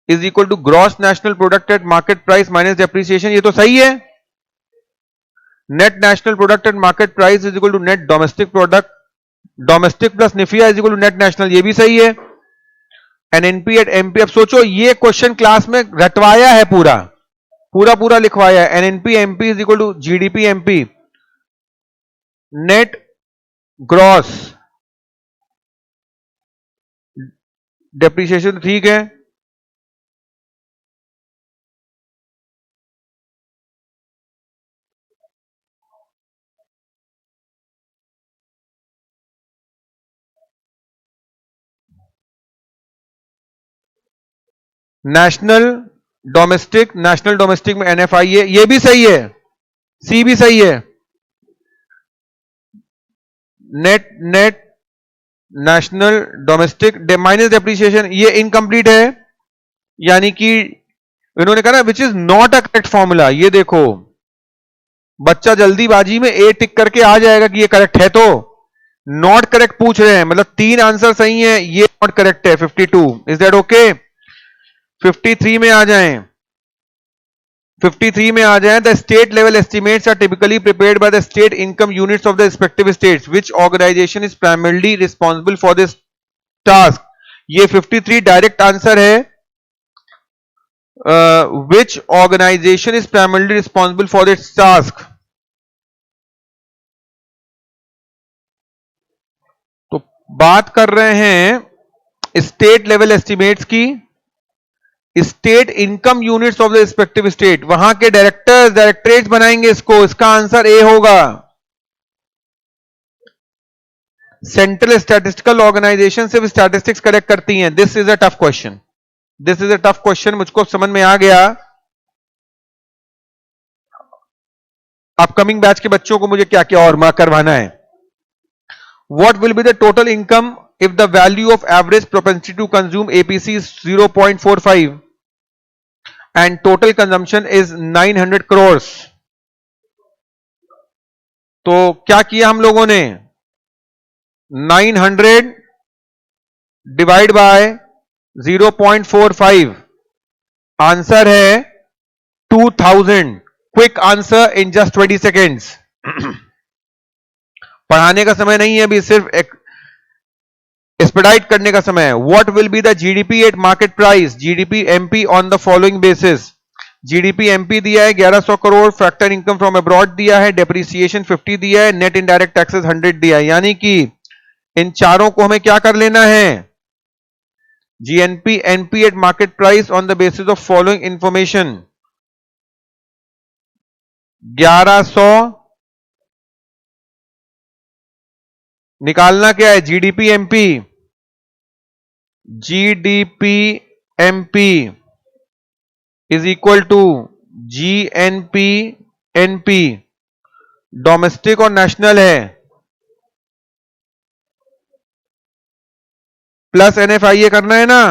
is equal to gross national product at market price minus depreciation. ये तो सही है. Net national product at market price is equal to net domestic product, domestic plus NFIA is equal to net national. ये भी सही है. NNP at MP. अब सोचो, ये क्वेश्चन क्लास में रटवाया है, पूरा पूरा पूरा लिखवाया है. NNP MP is equal to GDP MP, net gross depreciation. ठीक है, नेशनल डोमेस्टिक में NFI है, ये भी सही है, सी भी सही है। Net national domestic minus depreciation, ये इनकम्प्लीट है, यानी कि इन्होंने कहा ना which is not a correct formula. ये देखो बच्चा जल्दीबाजी में ए टिक करके आ जाएगा कि ये करेक्ट है, तो नॉट करेक्ट पूछ रहे हैं, मतलब 3 आंसर सही है, ये नॉट करेक्ट है। 52, इज दैट ओके? 53 में आ जाएं। 53 में आ जाएं। The state level estimates are typically prepared by the state income units of the respective states, which organisation is primarily responsible for this task. ये 53 डायरेक्ट आंसर है। Which organisation is primarily responsible for this task. तो बात कर रहे हैं state level estimates की, state income units of the respective state, वहां के डायरेक्टरेट्स बनाएंगे इसको। इसका आंसर ए होगा। सेंट्रल स्टैटिस्टिकल ऑर्गेनाइजेशन सिर्फ स्टैटिस्टिक्स कलेक्ट करती हैं। This is a tough question, this is a tough question. मुझको समझ में आ गया। अपकमिंग बैच के बच्चों को मुझे क्या क्या और मार्क करवाना है। What will be the total income if the value of average propensity to consume APC is 0.45 and total consumption is 900 crores। तो क्या किया हम लोगों ने? 900 डिवाइड बाय 0.45, आंसर है 2000। Quick answer in just 20 seconds. पढ़ाने का समय नहीं है अभी, सिर्फ एक्सपेडाइट करने का समय है। What will be the GDP at market price, GDP MP on the following basis. GDP MP दिया है 1100 crore, factor income from abroad दिया है, डेप्रिसिएशन 50 दिया है, नेट इनडायरेक्ट टैक्सेस 100 दिया है। यानी कि इन चारों को हमें क्या कर लेना है? GNP NP at market price on the basis of following information. 1100 निकालना क्या है? GDP MP, GDP MP is equal to GNP NP, domestic और नेशनल है, प्लस एनएफआईए करना है ना।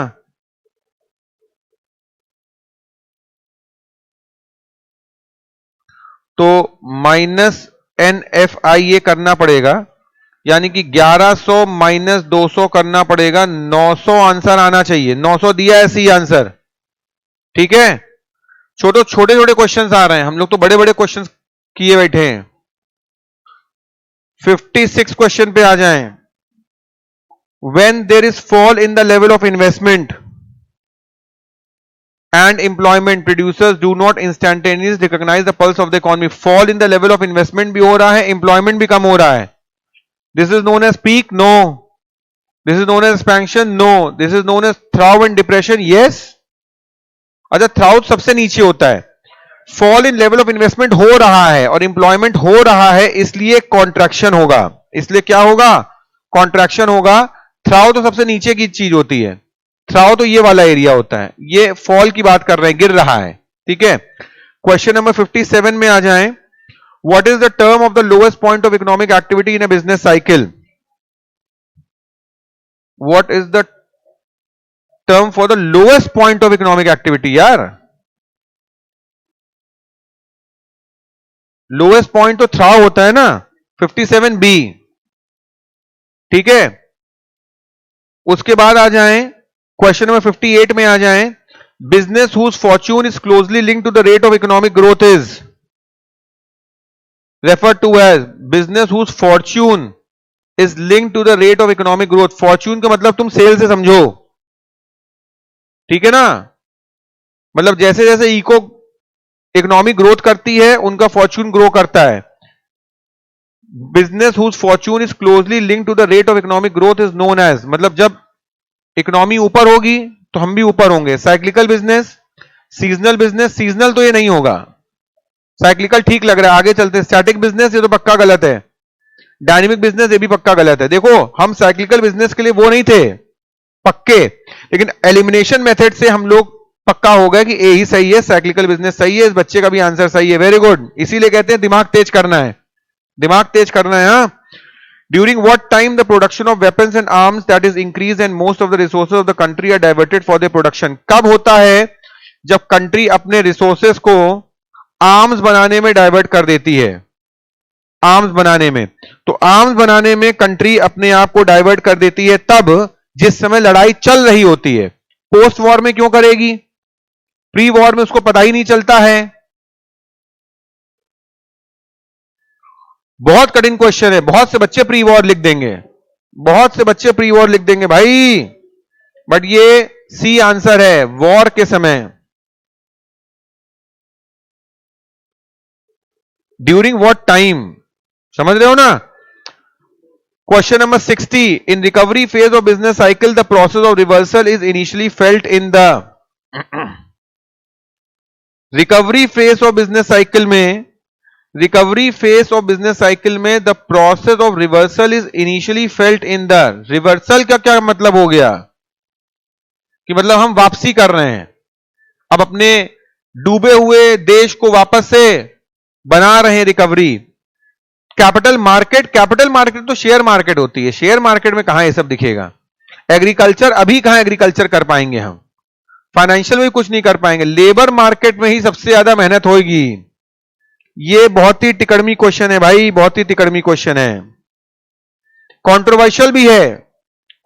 तो माइनस एनएफआईए करना पड़ेगा, यानी कि 1100 माइनस 200 करना पड़ेगा। 900 आंसर आना चाहिए। 900 दिया है सी आंसर। ठीक है, छोटे छोटे क्वेश्चंस आ रहे हैं, हम लोग तो बड़े बड़े क्वेश्चंस किए बैठे हैं। 56 क्वेश्चन पे आ जाएं। When there is fall in the level of investment and employment, producers do not instantaneously recognize the pulse of the economy। fall in the level of investment भी हो रहा है, employment भी कम हो रहा है। this is known as peak? no। this is known as expansion? no। this is known as drought and depression? yes। अच्छा, drought सबसे नीचे होता है। fall in level of investment हो रहा है और employment हो रहा है, इसलिए contraction होगा। इसलिए क्या होगा? contraction होगा। drought तो सबसे नीचे की चीज होती है, थ्राउ तो ये वाला एरिया होता है। ये फॉल की बात कर रहे हैं, गिर रहा है। ठीक है, क्वेश्चन नंबर 57 में आ जाएं। What is the term of the lowest point of economic activity in a business cycle? What is the term for the lowest point of economic activity? यार, लोएस्ट पॉइंट तो थ्राउ होता है ना, 57B। ठीक है, उसके बाद आ जाएं क्वेश्चन नंबर 58 में आ जाएं। Business whose fortune is closely link to the rate of economic growth is refer to as. Business whose fortune is link to the rate of economic growth. Fortune का मतलब तुम सेल से समझो, ठीक है ना। मतलब जैसे जैसे इकोनॉमिक ग्रोथ करती है, उनका फॉर्च्यून ग्रो करता है। Business whose fortune is closely link to the rate of economic growth is known as, मतलब जब इकोनॉमी ऊपर होगी तो हम भी ऊपर होंगे। Cyclical business, seasonal business, seasonal तो ये नहीं होगा, साइक्लिकल ठीक लग रहा है, आगे चलते। स्टैटिक बिजनेस ये तो पक्का गलत है, डायनेमिक बिजनेस ये भी पक्का गलत है। देखो, हम साइक्लिकल बिजनेस के लिए वो नहीं थे पक्के, लेकिन एलिमिनेशन मेथड से हम लोग पक्का हो गया कि ए ही सही है, साइक्लिकल बिजनेस सही है, इस बच्चे का भी आंसर सही है, वेरी गुड। इसीलिए कहते हैं दिमाग तेज करना है, दिमाग तेज करना है। हाँ, during what time the production of weapons and arms that is increase and most of the resources of the country are diverted for the production. कब होता है? जब कंट्री अपने रिसोर्सेज को आर्म्स बनाने में डाइवर्ट कर देती है, आर्म्स बनाने में। तो आर्म्स बनाने में कंट्री अपने आप को डाइवर्ट कर देती है तब, जिस समय लड़ाई चल रही होती है। पोस्ट वॉर में क्यों करेगी? प्री वॉर में उसको पता ही नहीं चलता है। बहुत कठिन क्वेश्चन है, बहुत से बच्चे प्री वॉर लिख देंगे, बहुत से बच्चे प्री वॉर लिख देंगे भाई, बट ये सी आंसर है, वॉर के समय। ड्यूरिंग व्हाट टाइम, समझ रहे हो ना? Question number 60, in recovery phase of business cycle the process of reversal is initially felt in the recovery phase of business cycle में, recovery phase of business cycle में the process of reversal is initially felt in the, reversal का क्या मतलब हो गया? कि मतलब हम वापसी कर रहे हैं, अब अपने डूबे हुए देश को वापस से बना रहे हैं, recovery. Capital market, capital market तो शेयर मार्केट होती है, शेयर मार्केट में कहां ये सब दिखेगा? एग्रीकल्चर, अभी कहां एग्रीकल्चर कर पाएंगे हम, फाइनेंशियल में कुछ नहीं कर पाएंगे, लेबर मार्केट में ही सबसे ज्यादा मेहनत होगी। ये बहुत ही तिकड़मी क्वेश्चन है भाई, बहुत ही तिकड़मी क्वेश्चन है, कंट्रोवर्शियल भी है,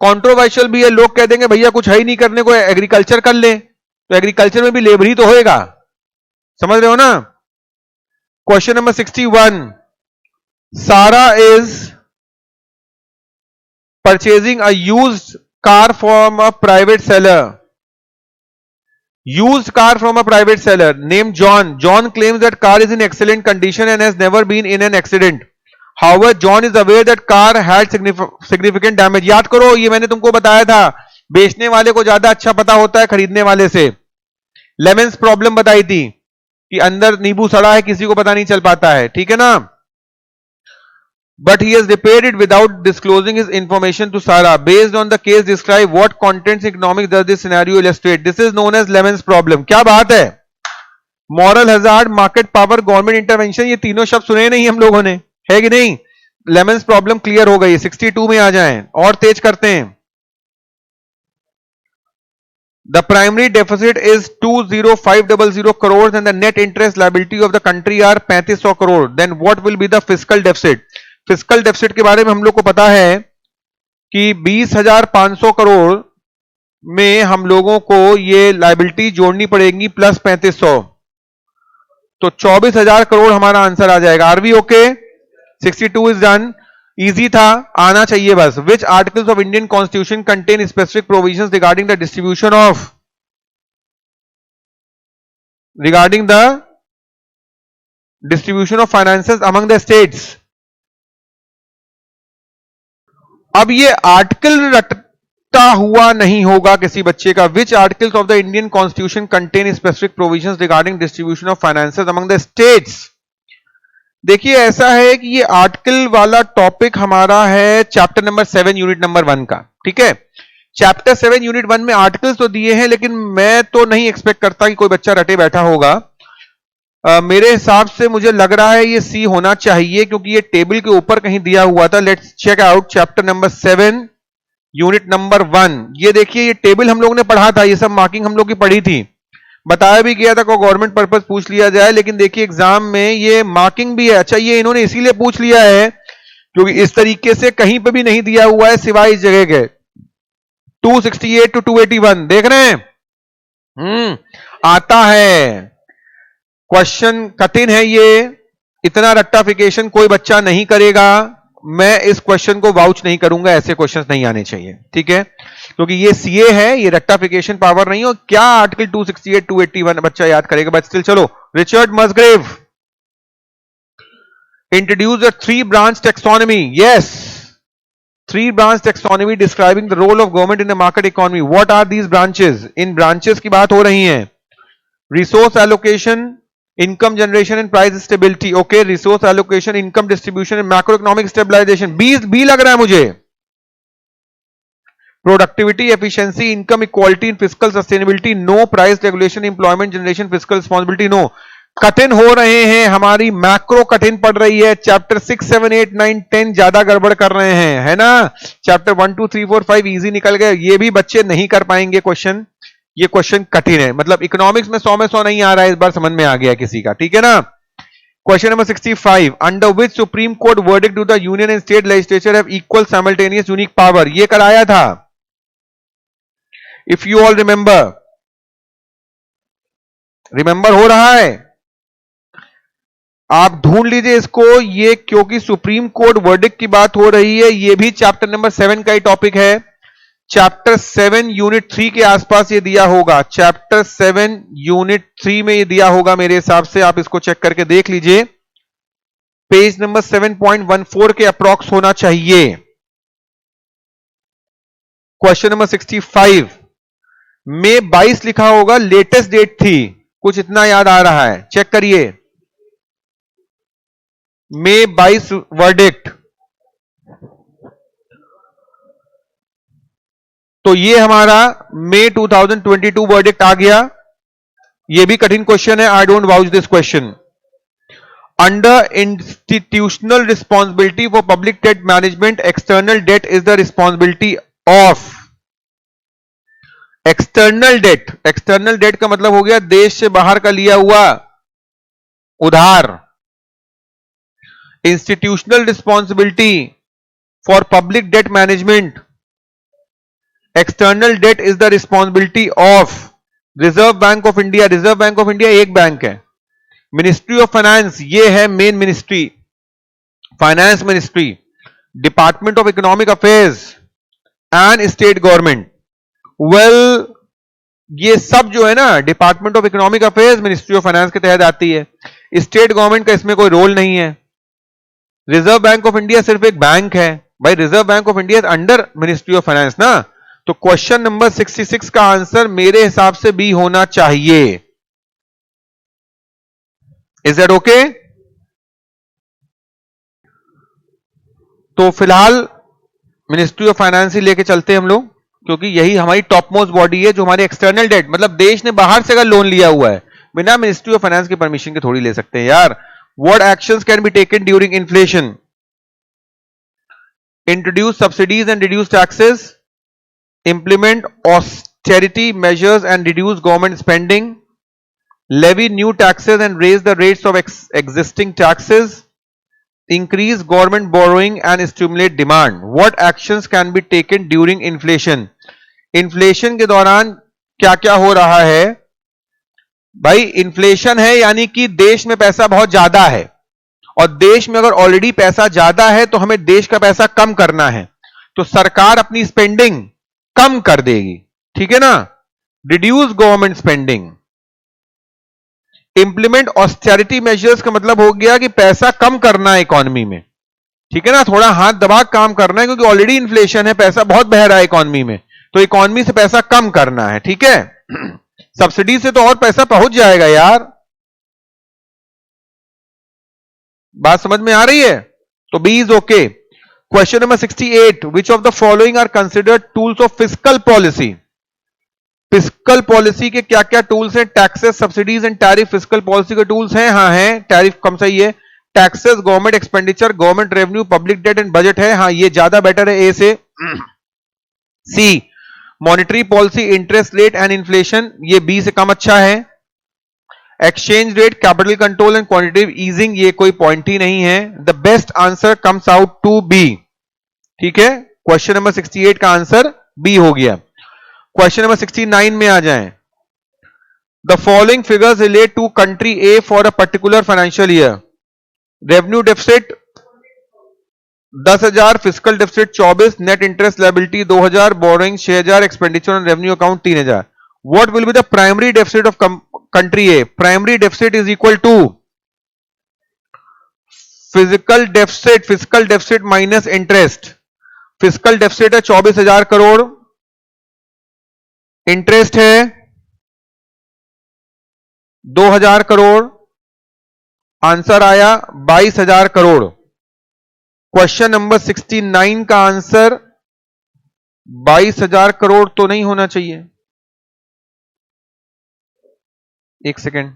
कंट्रोवर्शियल भी है। लोग कह देंगे भैया कुछ है ही नहीं करने को, एग्रीकल्चर कर ले, तो एग्रीकल्चर में भी लेबर ही तो होएगा, समझ रहे हो ना? क्वेश्चन नंबर 61, सारा is purchasing a used car from a private seller, used car from a private seller named John. John claims that car is in excellent condition and has never been in an accident. However, John is aware that car had significant damage. याद करो, ये मैंने तुमको बताया था, बेचने वाले को ज्यादा अच्छा पता होता है खरीदने वाले से। लेमन्स प्रॉब्लम बताई थी कि अंदर नींबू सड़ा है, किसी को पता नहीं चल पाता है, ठीक है ना? But he has repaired it without disclosing his information to Sarah. Based on the case described, what contents economics does this scenario illustrate? This is known as Lemon's problem. क्या बात है? Moral hazard, market power, government intervention, ये तीनों शब्द सुने नहीं हम लोगों ने, है कि नहीं? Lemon's problem क्लियर हो गई। 62 में आ जाएं और तेज करते हैं। The primary deficit is 20500 crores and the net interest liability of the country are 3500 crore. Then what will be the fiscal deficit? Fiscal deficit के बारे में हम लोग को पता है कि 20,500 करोड़ में हम लोगों को ये लायबिलिटी जोड़नी पड़ेगी प्लस 3500, तो 24,000 करोड़ हमारा आंसर आ जाएगा। Are we okay? 62 is done, easy था, आना चाहिए बस। Which articles of Indian constitution contain specific provisions regarding the distribution of, regarding the distribution of finances among the states. अब ये आर्टिकल रटता हुआ नहीं होगा किसी बच्चे का। Which articles of the Indian constitution contain specific provisions regarding distribution of finances among the states. देखिए ऐसा है कि ये आर्टिकल वाला टॉपिक हमारा है चैप्टर नंबर 7 यूनिट नंबर 1 का, ठीक है? चैप्टर 7 यूनिट 1 में आर्टिकल्स तो दिए हैं, लेकिन मैं तो नहीं एक्सपेक्ट करता कि कोई बच्चा रटे बैठा होगा। मेरे हिसाब से मुझे लग रहा है ये सी होना चाहिए, क्योंकि ये टेबल के ऊपर कहीं दिया हुआ था। Let's check out chapter number 7 unit number 1। ये देखिए, ये टेबल हम लोग ने पढ़ा था, ये सब मार्किंग हम लोग की पढ़ी थी, बताया भी गया था को गवर्नमेंट पर्पस पूछ लिया जाए, लेकिन देखिए एग्जाम में ये मार्किंग भी है। अच्छा, ये इन्होंने इसीलिए पूछ लिया है क्योंकि इस तरीके से कहीं पे भी नहीं दिया हुआ है सिवाय इस जगह के। 268 to 281 देख रहे हैं? आता है क्वेश्चन, कठिन है ये, इतना रट्टाफिकेशन कोई बच्चा नहीं करेगा। मैं इस क्वेश्चन को वाउच नहीं करूंगा, ऐसे क्वेश्चंस नहीं आने चाहिए, ठीक है? क्योंकि ये सीए है, ये रट्टाफिकेशन पावर नहीं हो। क्या आर्टिकल 268 281 बच्चा याद करेगा? बट स्टिल चलो। Richard Musgrave introduce a 3-branch taxonomy. Yes, 3-branch taxonomy describing the role of government in the market economy. What are these branches? इन branches की बात हो रही है। Resource allocation, income generation and price stability. Okay, resource allocation, income distribution and macro economic stabilization. B लग रहा है मुझे। Productivity, efficiency, income equality in fiscal sustainability, no. Price regulation, employment generation, fiscal responsibility, no. कठिन हो रहे हैं, हमारी macro कठिन पड़ रही है। चैप्टर 6, 7, 8, 9, 10 ज्यादा गड़बड़ कर रहे हैं, है ना। चैप्टर 1, 2, 3, 4, 5 इजी निकल गए, ये भी बच्चे नहीं कर पाएंगे क्वेश्चन। ये क्वेश्चन कठिन है, मतलब इकोनॉमिक्स में 100 में 100 नहीं आ रहा है, इस बार समझ में आ गया किसी का, ठीक है ना। Question number 65, under which supreme court verdict to the union and state legislature have equal simultaneous unique power, ये कराया था, इफ यू ऑल रिमेंबर हो रहा है, आप ढूंढ लीजिए इसको। ये क्योंकि सुप्रीम कोर्ट वर्डिक्ट की बात हो रही है, ये भी चैप्टर नंबर 7 का ही टॉपिक है। चैप्टर 7 यूनिट 3 के आसपास ये दिया होगा, चैप्टर 7 यूनिट 3 में ये दिया होगा मेरे हिसाब से, आप इसको चेक करके देख लीजिए। पेज नंबर 7.14 के अप्रॉक्स होना चाहिए। क्वेश्चन नंबर 65 में 22 लिखा होगा, लेटेस्ट डेट थी, कुछ इतना याद आ रहा है, चेक करिए। मई 22 वर्डिक्ट, तो ये हमारा मई 2022 वर्डिक्ट आ गया। ये भी कठिन क्वेश्चन है, I don't vouch this question. Under institutional responsibility for public debt management, external debt is the responsibility of. External debt, external debt का मतलब हो गया देश से बाहर का लिया हुआ उधार। Institutional responsibility for public debt management, external debt is the responsibility of reserve bank of India. Reserve bank of India एक बैंक है। मिनिस्ट्री ऑफ फाइनेंस, ये है main ministry, finance ministry. Department of economic affairs and state government, well ये सब जो है ना, department of economic affairs ministry of finance के तहत आती है। स्टेट गवर्नमेंट का इसमें कोई रोल नहीं है। रिजर्व बैंक ऑफ इंडिया सिर्फ एक बैंक है भाई, reserve bank of India under ministry of finance ना। तो क्वेश्चन नंबर 66 का आंसर मेरे हिसाब से बी होना चाहिए। Is that okay? तो फिलहाल मिनिस्ट्री ऑफ फाइनेंस ही लेके चलते हैं हम लोग, क्योंकि यही हमारी टॉप मोस्ट बॉडी है जो हमारी एक्सटर्नल डेट, मतलब देश ने बाहर से अगर लोन लिया हुआ है, बिना मिनिस्ट्री ऑफ फाइनेंस की परमिशन के थोड़ी ले सकते हैं यार। What actions can be taken during inflation? Introduce subsidies and reduce taxes, implement austerity measures and reduce government spending, levy new taxes and raise the rates of existing taxes, increase government borrowing and stimulate demand. What actions can be taken during inflation? Inflation के दौरान क्या क्या हो रहा है भाई? Inflation है यानी कि देश में पैसा बहुत ज्यादा है, और देश में अगर ऑलरेडी पैसा ज्यादा है तो हमें देश का पैसा कम करना है, तो सरकार अपनी स्पेंडिंग कम कर देगी, ठीक है ना। Reduce government spending, implement austerity measures का मतलब हो गया कि पैसा कम करना है इकोनॉमी में, ठीक है ना, थोड़ा हाथ दबा काम करना है, क्योंकि ऑलरेडी इन्फ्लेशन है, पैसा बहुत बह रहा है इकोनॉमी में, तो इकोनॉमी से पैसा कम करना है, ठीक है। सब्सिडी से तो और पैसा पहुंच जाएगा यार, बात समझ में आ रही है? तो B is okay. Question number 68, which of the following are considered tools of fiscal policy? Fiscal policy के क्या क्या टूल्स हैं? Taxes, subsidies and tariff fiscal policy के टूल्स हैं, हाँ हैं। टैरिफ कम सही है। Taxes, government expenditure, government revenue, public debt and budget है, हाँ ये ज्यादा बेटर है ए से। C monetary policy, interest rate and inflation, ये बी से कम अच्छा है। Exchange rate, capital control and quantitative easing, ये कोई पॉइंट ही नहीं है। The best answer comes out to be, ठीक है। क्वेश्चन नंबर 68 का आंसर बी हो गया। क्वेश्चन नंबर 69 में आ जाएं। The following figures relate to country A for a particular financial year. Revenue deficit 10,000, fiscal deficit 24, net interest liability 2,000, borrowing 6,000, expenditure on revenue account 3,000। What will be the primary deficit of country A? Primary deficit is equal to physical deficit minus interest. Physical deficit है 24,000 crore, interest है 2,000 crore, answer आया 22,000 crore. Question number 69 का answer 22,000 crore तो नहीं होना चाहिए। एक second,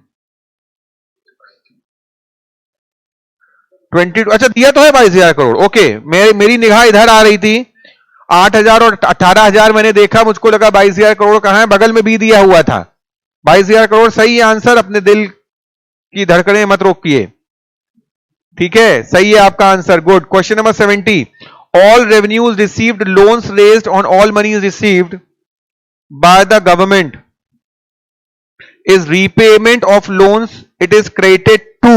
22, अच्छा दिया तो है 22,000 करोड़। ओके, मेरी निगाह इधर आ रही थी, 8,000 और 18,000 मैंने देखा, मुझको लगा 22,000 करोड़ कहां है, बगल में भी दिया हुआ था। 22,000 करोड़ सही है आंसर, अपने दिल की धड़कनें मत रोकिए। ठीक है, सही है आपका answer, good. Question number 70, all revenues received, loans raised on all money received by the government is repayment of loans, it is credited to.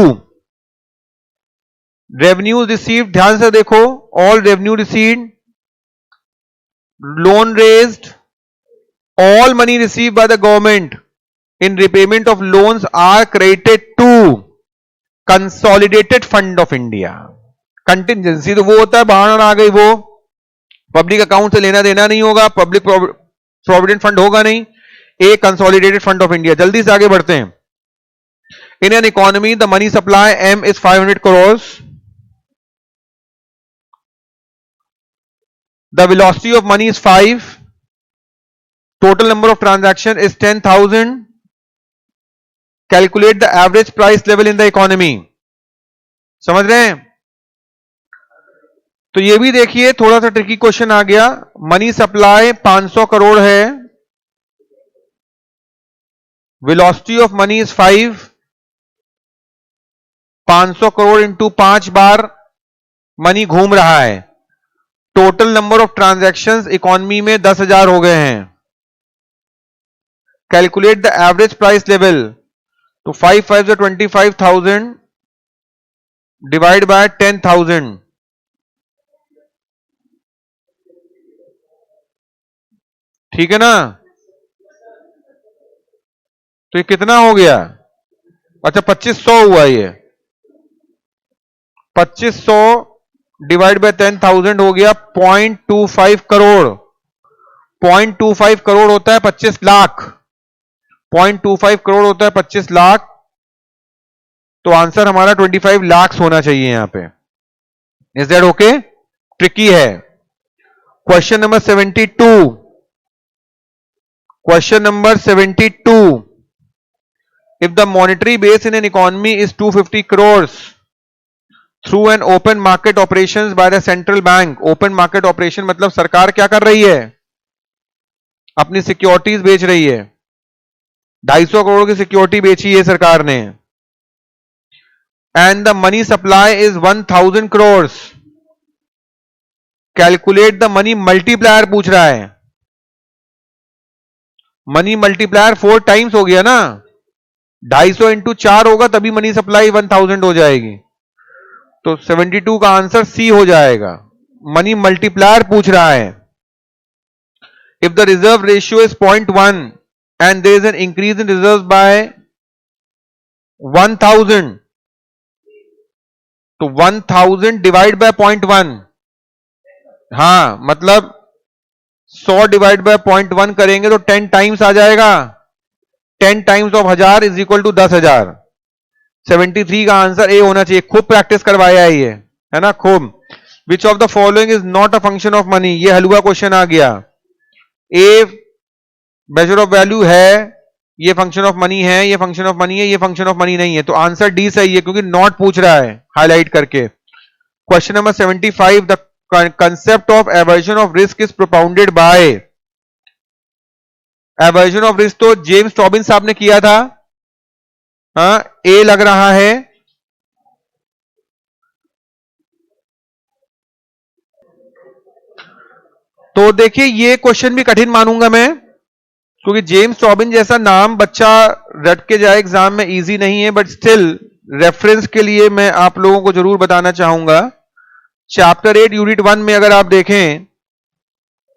Revenue received, ध्यान से देखो, all revenue received, loan raised, all money received by the government in repayment of loans are credited to consolidated fund of India। Contingency तो वो होता है बाहर आ गई, वो पब्लिक अकाउंट से लेना देना नहीं होगा, पब्लिक प्रोविडेंट फंड होगा नहीं, A consolidated fund of India. जल्दी से आगे बढ़ते हैं। In an economy the money supply M is 500 crore, the velocity of money is 5, total number of transaction is 10,000, calculate the average price level in the economy। समझ रहे हैं? तो ये भी देखिए, थोड़ा सा ट्रिकी क्वेश्चन आ गया। मनी सप्लाई 500 करोड़ है, velocity of money is 5, 500 crore into 5 bar money घूम रहा है, total number of transactions economy में 10,000 हो गए हैं। Calculate the average price level, तो 5 5 से 25,000 डिवाइड बाय 10,000, ठीक है ना? तो ये कितना हो गया? अच्छा 2500 हुआ, ये 2500 डिवाइड बाय 10,000 हो गया 0.25 करोड़। 0.25 करोड़ होता है 25 लाख, 0.25 करोड़ होता है 25 लाख, तो आंसर हमारा 25 लाख होना चाहिए यहां पे। Is that okay? ट्रिकी है। Question number 72, question number 72, if the monetary base in an economy is 250 crore through an open market operations by the central bank. Open market operation मतलब सरकार क्या कर रही है? अपनी सिक्योरिटीज बेच रही है। 250 करोड़ की सिक्योरिटी बेची है सरकार ने, and the money supply is 1,000 crore. Calculate the money multiplier पूछ रहा है। मनी मल्टीप्लायर 4 टाइम्स हो गया ना, 250 इंटू 4 होगा तभी मनी सप्लाई 1,000 हो जाएगी, तो 72 का आंसर सी हो जाएगा। मनी मल्टीप्लायर पूछ रहा है। If the reserve ratio is 0.1 and there is an increase in reserves by 1,000, तो 1,000 डिवाइड बाय 0.1, हाँ मतलब 100 डिवाइड बाय 0.1 करेंगे तो 10 टाइम्स आ जाएगा। 10 times of 1000 is equal to 10,000। 73 का आंसर ए होना चाहिए। खूब प्रैक्टिस करवाया है ये, है ना, खूब। विच of the following is not a function of money, ये हलवा क्वेश्चन आ गया। ए मेजर ऑफ वैल्यू है, ये फंक्शन ऑफ मनी है, ये फंक्शन ऑफ मनी है, ये फंक्शन ऑफ मनी नहीं है, तो आंसर डी सही है क्योंकि नॉट पूछ रहा है हाईलाइट करके। Question number 75, the concept of aversion of risk is propounded bye. Aversion of risk तो जेम्स टॉबिन साहब ने किया था, हाँ ए लग रहा है। तो देखिए ये क्वेश्चन भी कठिन मानूंगा मैं, क्योंकि जेम्स टॉबिन जैसा नाम बच्चा रट के जाए एग्जाम में इजी नहीं है, बट स्टिल रेफरेंस के लिए मैं आप लोगों को जरूर बताना चाहूंगा। चैप्टर 8 यूनिट 1 में अगर आप देखें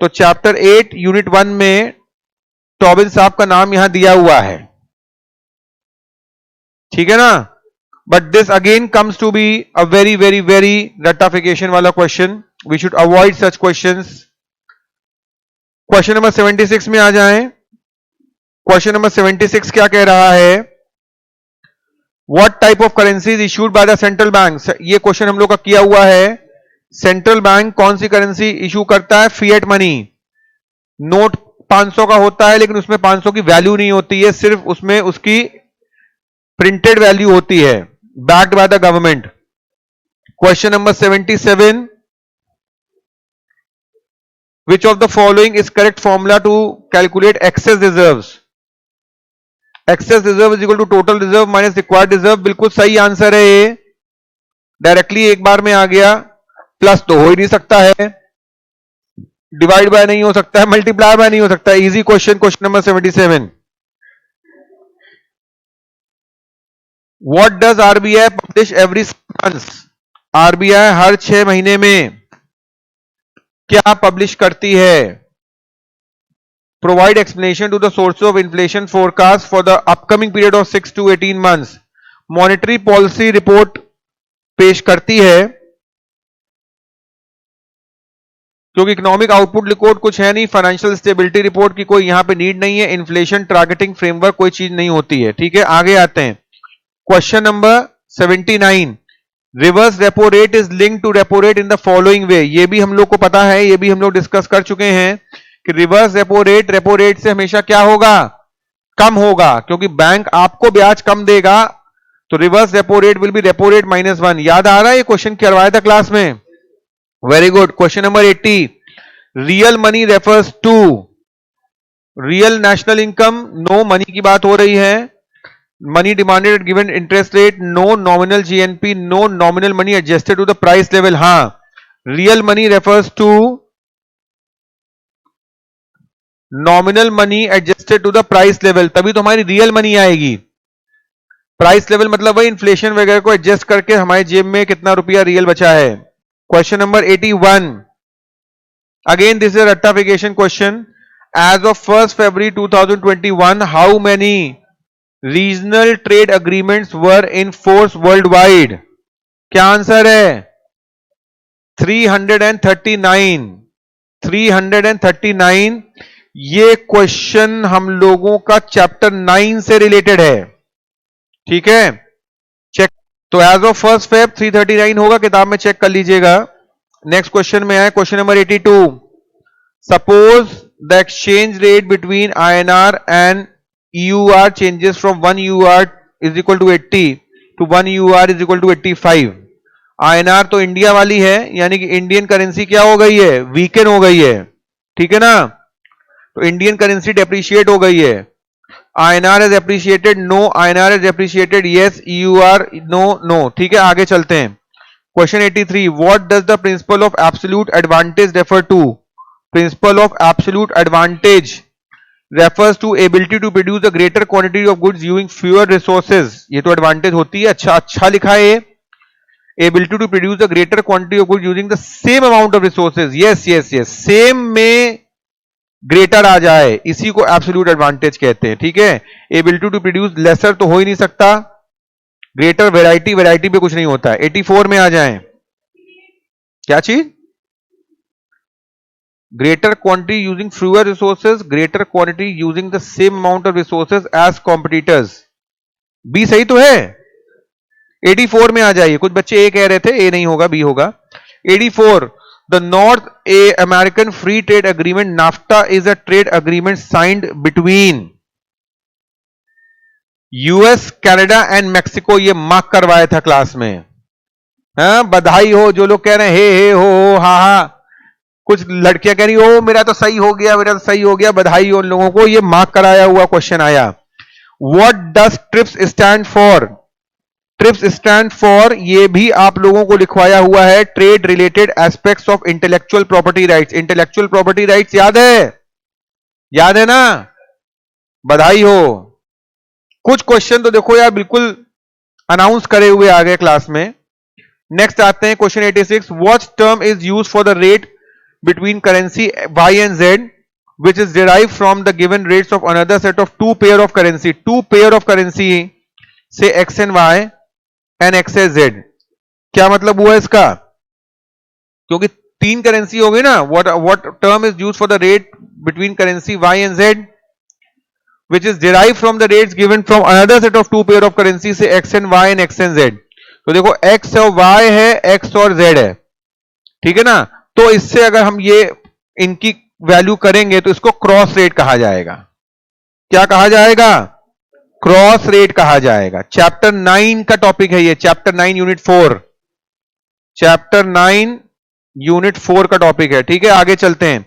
तो चैप्टर 8 यूनिट 1 में टॉबिन साहब का नाम यहां दिया हुआ है, ठीक है ना। But this again comes to be a very very very रटाफिकेशन वाला question, we should avoid such questions. Question number 76 में आ जाएं। क्वेश्चन नंबर 76 क्या कह रहा है? What type of currency is issued by the central bank. ये क्वेश्चन हम लोग का किया हुआ है। सेंट्रल बैंक कौन सी करेंसी इशू करता है? Fiat money. नोट 500 का होता है लेकिन उसमें 500 की वैल्यू नहीं होती है, सिर्फ उसमें उसकी प्रिंटेड वैल्यू होती है, backed by the government. Question number 77, which of the following is correct formula to calculate excess reserves? Excess reserve is equal to total reserve minus required reserve। बिल्कुल सही आंसर है ये, डायरेक्टली एक बार में आ गया। Plus तो हो ही नहीं सकता है, डिवाइड बाय नहीं हो सकता है, मल्टीप्लाई बाय नहीं हो सकता है। Easy question, question number 77। What does RBI publish every month? RBI हर 6 महीने में क्या पब्लिश करती है? Provide explanation to the source of inflation forecast for the upcoming period of 6 to 18 months. Monetary policy report पेश करती है, क्योंकि इकोनॉमिक आउटपुट रिपोर्ट कुछ है नहीं, फाइनेंशियल स्टेबिलिटी रिपोर्ट की कोई यहां पे नीड नहीं है, इन्फ्लेशन टारगेटिंग फ्रेमवर्क कोई चीज नहीं होती है। ठीक है, आगे आते हैं। Question number 79, reverse repo rate is link to repo rate in the following way. ये भी हम लोग को पता है, ये भी हम लोग डिस्कस कर चुके हैं कि रिवर्स रेपो रेट से हमेशा क्या होगा? कम होगा, क्योंकि बैंक आपको ब्याज कम देगा, तो reverse repo rate will be repo rate -1। याद आ रहा है, ये क्वेश्चन करवाया था क्लास में। Very good. Question number 80, real money refers to real national income, no money की बात हो रही है। Money demanded at given interest rate, no nominal GNP, no nominal money adjusted to the price level. हां, real money refers to nominal money adjusted to the price level, तभी तो हमारी real money आएगी। प्राइस लेवल मतलब वही inflation वगैरह को adjust करके हमारे जेब में कितना रुपया रियल बचा है। Question number 81, again this is रट्टाफिकेशन question. As of 1 February 2021, how many regional trade agreements were in force worldwide? क्या आंसर है? 339। 339। ये क्वेश्चन हम लोगों का चैप्टर 9 से रिलेटेड है। ठीक है, चेक। तो एज ऑफ 1 Feb 339 होगा, किताब में चेक कर लीजिएगा। नेक्स्ट क्वेश्चन में है question number 82, suppose the exchange rate between INR and EUR changes from 1 EUR is equal to 80 to 1 EUR is equal to 85। INR तो इंडिया वाली है, यानी कि इंडियन करेंसी क्या हो गई है? वीकन हो गई है। ठीक है ना, तो इंडियन करेंसी डेप्रिशिएट हो गई है। INR is appreciated, no, INR is appreciated, yes, EUR, no, no। ठीक है, आगे चलते हैं। Question 83, what does the principle of absolute advantage refer to? Principle of absolute advantage refers to ability to produce a greater quantity of goods using fewer resources। ये तो advantage होती है। अच्छा लिखा है, ability to produce a greater quantity of goods using the same amount of resources। yes, yes, yes, same में greater आ जाए, इसी को एब्सोल्यूट एडवांटेज कहते हैं। ठीक है, एबिलिटी टू प्रोड्यूस लेसर तो हो ही नहीं सकता, ग्रेटर वैरायटी पे कुछ नहीं होता है। 84 में आ जाएं, क्या चीज? Greater quantity using fewer resources, greater quantity using the same amount of resources as competitors. B सही तो है। 84 में आ जाइए, कुछ बच्चे ए कह रहे थे, ए नहीं होगा, बी होगा। 84, the North American Free Trade Agreement NAFTA is a trade agreement signed between US, Canada and Mexico। ये मार्क करवाया था क्लास में। हाँ, बधाई हो जो लोग कह रहे हैं हे हो हा हा। कुछ लड़कियां कह रही हो मेरा तो सही हो गया, मेरा तो सही हो गया, बधाई हो उन लोगों को, ये मार्क कराया हुआ क्वेश्चन आया। What does TRIPS stand for? Trips stand for, ये भी आप लोगों को लिखवाया हुआ है, trade related aspects of intellectual property rights. Intellectual property rights याद है? याद है ना? बधाई हो। कुछ क्वेश्चन तो देखो यार बिल्कुल अनाउंस करे हुए आ गए क्लास में। नेक्स्ट आते हैं question 86, what term is used for the rate between currency Y and Z which is derived from the given rates of another set of two pair of currency। two pair of currency से X and Y and x S Z. क्या मतलब हुआ इसका? क्योंकि 3 currency हो गई ना। What term is used for the rate between currency Y and Z which is derived from the rates given from another set of two pair of currency से X and Y and X and Z। तो देखो X और Y है, X और Z है। ठीक है ना, तो इससे अगर हम ये इनकी वैल्यू करेंगे तो इसको क्रॉस रेट कहा जाएगा। क्या कहा जाएगा? क्रॉस रेट कहा जाएगा। चैप्टर 9 का टॉपिक है ये, चैप्टर 9 यूनिट 4, चैप्टर 9 यूनिट 4 का टॉपिक है। ठीक है, आगे चलते हैं।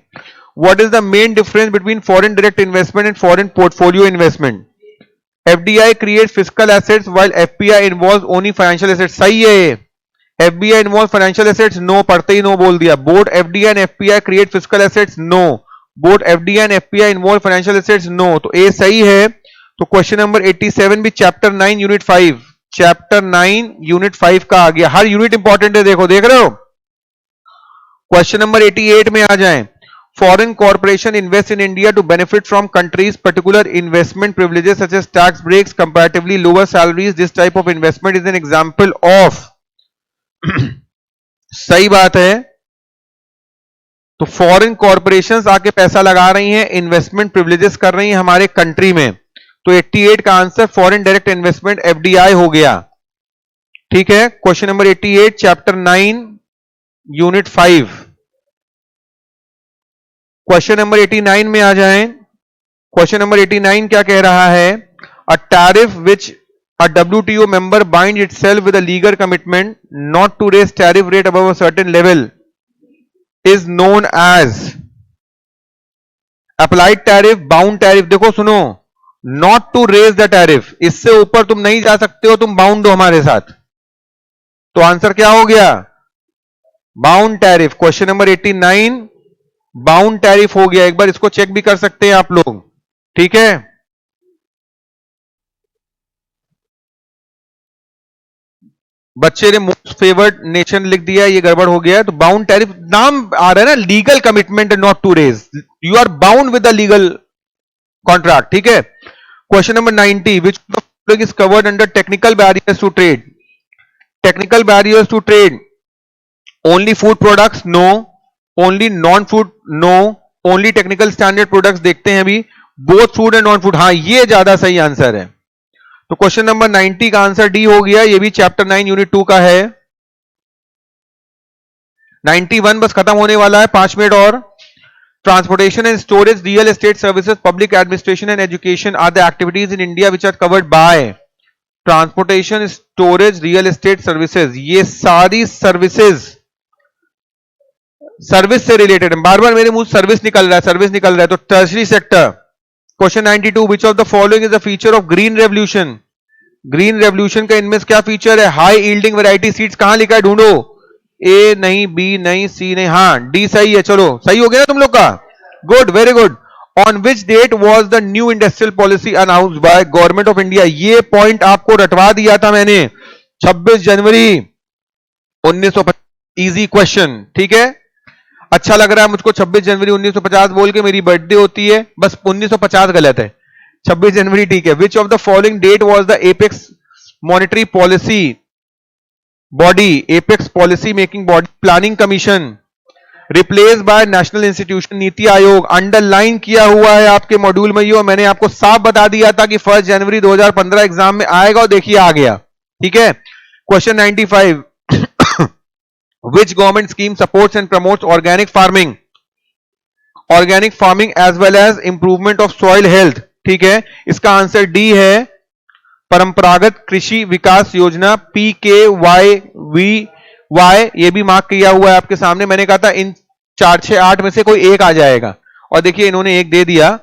What is the main difference between foreign direct investment and foreign portfolio investment? FDI creates physical assets while FPI involves only financial assets. सही है ये। FBI involve financial assets? No, पढ़ते ही नो बोल दिया। Both FDI and FPI create physical assets? No. Both FDI and FPI involve financial assets? No. तो A सही है। तो क्वेश्चन नंबर 87 भी चैप्टर 9 यूनिट 5, चैप्टर 9 यूनिट 5 का आ गया। हर यूनिट इंपॉर्टेंट है, देखो, देख रहे हो। क्वेश्चन नंबर 88 में आ जाएं। Foreign corporation invest in India to benefit from countries particular investment privileges such as tax breaks, comparatively lower salaries. This type of investment is an example of. सही बात है। तो फॉरेन कॉर्पोरेशंस आके पैसा लगा रही हैं, इन्वेस्टमेंट प्रिविलेजेस कर रही हैं हमारे कंट्री में। तो 88 का answer foreign direct investment FDI हो गया। ठीक है, question number 88 chapter 9 unit 5। Question number 89 में आ जाएं। क्वेश्चन नंबर 89 क्या कह रहा है? अ tariff which a WTO member binds itself with a legal commitment not to raise tariff rate above a certain level is known as applied tariff, bound tariff। देखो सुनो, not to raise the tariff, इससे ऊपर तुम नहीं जा सकते हो, तुम बाउंड हो हमारे साथ। तो आंसर क्या हो गया? Bound tariff. Question number 89 bound tariff हो गया। एक बार इसको चेक भी कर सकते हैं आप लोग। ठीक है, बच्चे ने मोस्ट फेवर्ड नेशन लिख दिया, ये गड़बड़ हो गया है। तो बाउंड टैरिफ नाम आ रहा है ना, legal commitment not to raise, you are bound with the legal contract. ठीक है, question number 90 which is covered under technical barriers to trade? Technical barriers to trade, only food products? No. Only non food? No. Only technical standard products देखते हैं अभी। Both food and non food, हाँ ये ज्यादा सही answer है। तो question number 90 का आंसर डी हो गया। ये भी चैप्टर 9 यूनिट 2 का है। 91 बस खत्म होने वाला है, 5 मिनट और। Transportation and storage, real estate services, public administration and education are the activities in India which are covered by. Transportation, storage, real estate services, ये सारी सर्विसेज सर्विस से रिलेटेड है। बार बार मेरे मुंह सर्विस निकल रहा है, सर्विस निकल रहा है। तो tertiary sector. Question 92 which of the following is the feature of green revolution? Green revolution का इनमें क्या फीचर है? High yielding variety seeds. कहां लिखा है, ढूंढो। ए नहीं, बी नहीं, सी नहीं, हाँ डी सही है। चलो सही हो गया ना तुम लोग का, good, very good. On which date was the new industrial policy announced by government of India? ये पॉइंट आपको रटवा दिया था मैंने, 26 जनवरी 1950। इजी क्वेश्चन, ठीक है। अच्छा लग रहा है मुझको 26 जनवरी 1950 बोल के, मेरी बर्थडे होती है, बस 1950 गलत है, 26 जनवरी ठीक है। Which of the following date was the apex monetary policy body? Apex policy making body, planning commission, replace by national institution, Niti Aayog. Underline किया हुआ है आपके मॉड्यूल में, ये मैंने आपको साफ बता दिया था कि 1 जनवरी 2015 एग्जाम में आएगा, और देखिए आ गया। ठीक है, question 95 which government scheme supports and promotes organic farming as well as improvement of soil health? ठीक है, इसका आंसर डी है, परंपरागत कृषि विकास योजना, PKYVY। ये भी मार्क किया हुआ है आपके सामने। मैंने कहा था इन 4, 6, 8 में से कोई एक आ जाएगा, और देखिए इन्होंने एक दे दिया।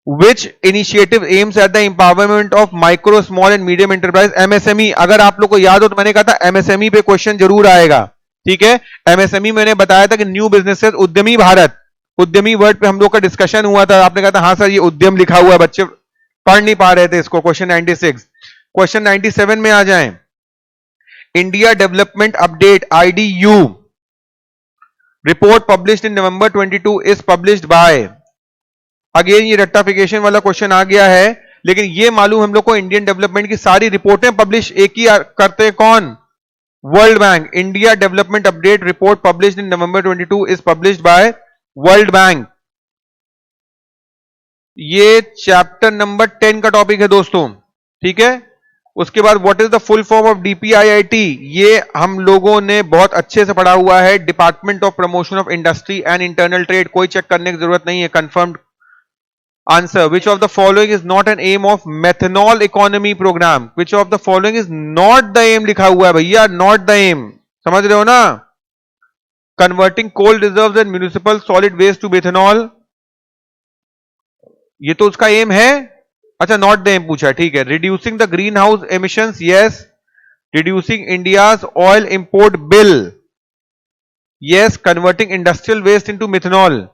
Which initiative aims at the empowerment of micro, small and medium enterprise? MSME। अगर आप लोग को याद हो तो मैंने कहा था MSME पे क्वेश्चन जरूर आएगा। ठीक है, MSME मैंने बताया था कि न्यू बिजनेसेस, उद्यमी भारत, उद्यमी वर्ड पे हम लोग का डिस्कशन हुआ था। आपने कहा था हाँ सर ये उद्यम लिखा हुआ है, बच्चे पढ़ नहीं पा रहे थे इसको। क्वेश्चन 96। क्वेश्चन 97 में आ जाएं। India development update IDU report published in November 22 is published by. Again ये रेक्टिफिकेशन वाला क्वेश्चन आ गया है, लेकिन ये मालूम हम लोग को इंडियन डेवलपमेंट की सारी रिपोर्टें पब्लिश एक ही करते हैं, कौन? World bank. India development update report published in November 22 is published by world bank. ये चैप्टर नंबर 10 का टॉपिक है दोस्तों। ठीक है, उसके बाद what is the full form of DPIIT, ये हम लोगों ने बहुत अच्छे से पढ़ा हुआ है, department of promotion of industry and internal trade, कोई चेक करने की जरूरत नहीं है, confirmed answer. Which of the following is not an aim of methanol economy program, which of the following is not the aim लिखा हुआ है भैया, नॉट द एम, समझ रहे हो ना। Converting coal reserves and municipal solid waste to methanol, ये तो उसका एम है। अच्छा, नॉट द एम पूछा, ठीक है। Reducing the green house emissions, yes. Reducing India's oil import bill, yes. Converting industrial waste into methanol,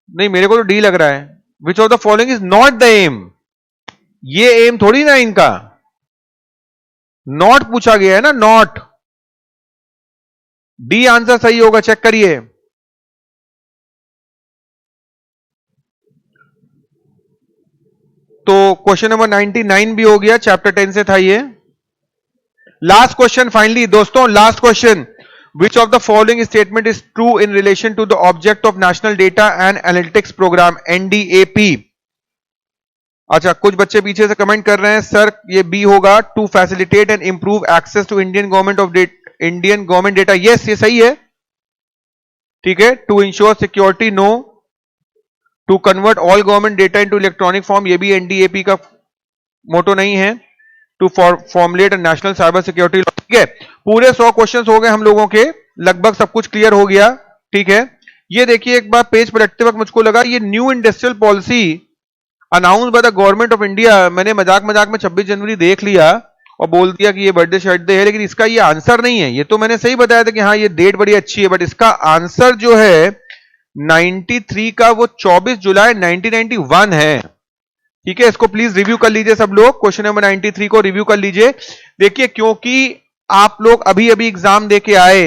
नहीं मेरे को तो डी लग रहा है। Which of the following is not the aim, ये एम थोड़ी ना इनका, नॉट पूछा गया है ना, नॉट। डी आंसर सही होगा, चेक करिए। तो क्वेश्चन नंबर 99 भी हो गया, चैप्टर 10 से था ये। लास्ट क्वेश्चन फाइनली दोस्तों, last question. Which of the following statement is true in relation to the object of national data and analytics programme NDAP. अच्छा, कुछ बच्चे पीछे से कमेंट कर रहे हैं सर ये बी होगा, to facilitate and improve access to Indian government data, yes ये सही है, ठीक है। To ensure security, no. To convert all government data into electronic form, ये भी एनडीएपी का मोटो नहीं है। To formulate national cyber security, ठीक है। पूरे 100 क्वेश्चंस हो गए हम लोगों के, लगभग सब कुछ क्लियर हो गया, ठीक है। ये देखिए एक बार पेज पलटते वक्त मुझको लगा ये new industrial policy announce bye the government of India, मैंने मजाक मजाक में 26 जनवरी देख लिया और बोल दिया कि ये बर्थडे शर्टडे है, लेकिन इसका ये आंसर नहीं है। ये तो मैंने सही बताया था कि हाँ ये डेट बड़ी अच्छी है, बट इसका आंसर जो है 93 का वो 24 जुलाई 1991 है, ठीक है। इसको प्लीज रिव्यू कर लीजिए सब लोग, क्वेश्चन नंबर 93 को रिव्यू कर लीजिए। देखिए क्योंकि आप लोग अभी अभी एग्जाम देके आए,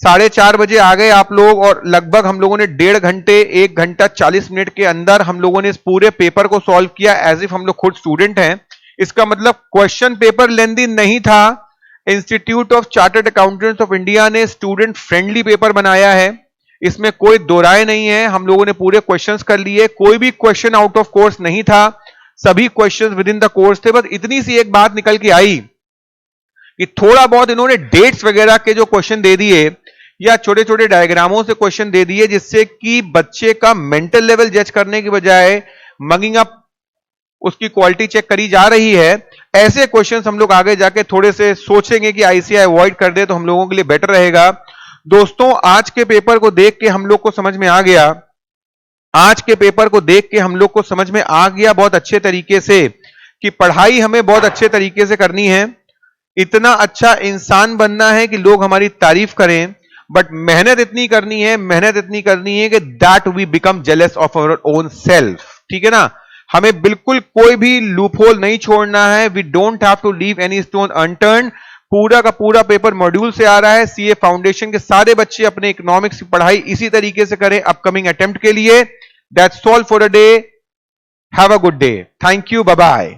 4:30 बजे आ गए आप लोग, और लगभग हम लोगों ने 1.5 घंटे 1 घंटा 40 मिनट के अंदर हम लोगों ने इस पूरे पेपर को सॉल्व किया, एज इफ हम लोग खुद स्टूडेंट हैं। इसका मतलब क्वेश्चन पेपर लेंथी नहीं था, institute of Chartered Accountants of India ने स्टूडेंट फ्रेंडली पेपर बनाया है, इसमें कोई दो राय नहीं है। हम लोगों ने पूरे क्वेश्चंस कर लिए, कोई भी क्वेश्चन आउट ऑफ कोर्स नहीं था, सभी questions with in the course थे। बस इतनी सी एक बात निकल के आई कि थोड़ा बहुत इन्होंने डेट्स वगैरह के जो क्वेश्चन दे दिए या छोटे छोटे डायग्रामों से क्वेश्चन दे दिए, जिससे कि बच्चे का मेंटल लेवल जज करने की बजाय मगिंग अप उसकी क्वालिटी चेक करी जा रही है। ऐसे क्वेश्चंस हम लोग आगे जाके थोड़े से सोचेंगे कि आईसीआई अवॉइड कर दे तो हम लोगों के लिए बेटर रहेगा। दोस्तों आज के पेपर को देख के हम लोग को समझ में आ गया, आज के पेपर को देख के हम लोग को समझ में आ गया बहुत अच्छे तरीके से कि पढ़ाई हमें बहुत अच्छे तरीके से करनी है, इतना अच्छा इंसान बनना है कि लोग हमारी तारीफ करें, बट मेहनत इतनी करनी है, मेहनत इतनी करनी है कि that we become jealous of our own self, ठीक है ना। हमें बिल्कुल कोई भी लूपहोल नहीं छोड़ना है, we don't have to leave any stone unturned. पूरा का पूरा पेपर मॉड्यूल से आ रहा है, सीए फाउंडेशन के सारे बच्चे अपने इकोनॉमिक्स की पढ़ाई इसी तरीके से करें अपकमिंग अटेम्प्ट के लिए। That's all for a day, have a good day, thank you, bye bye.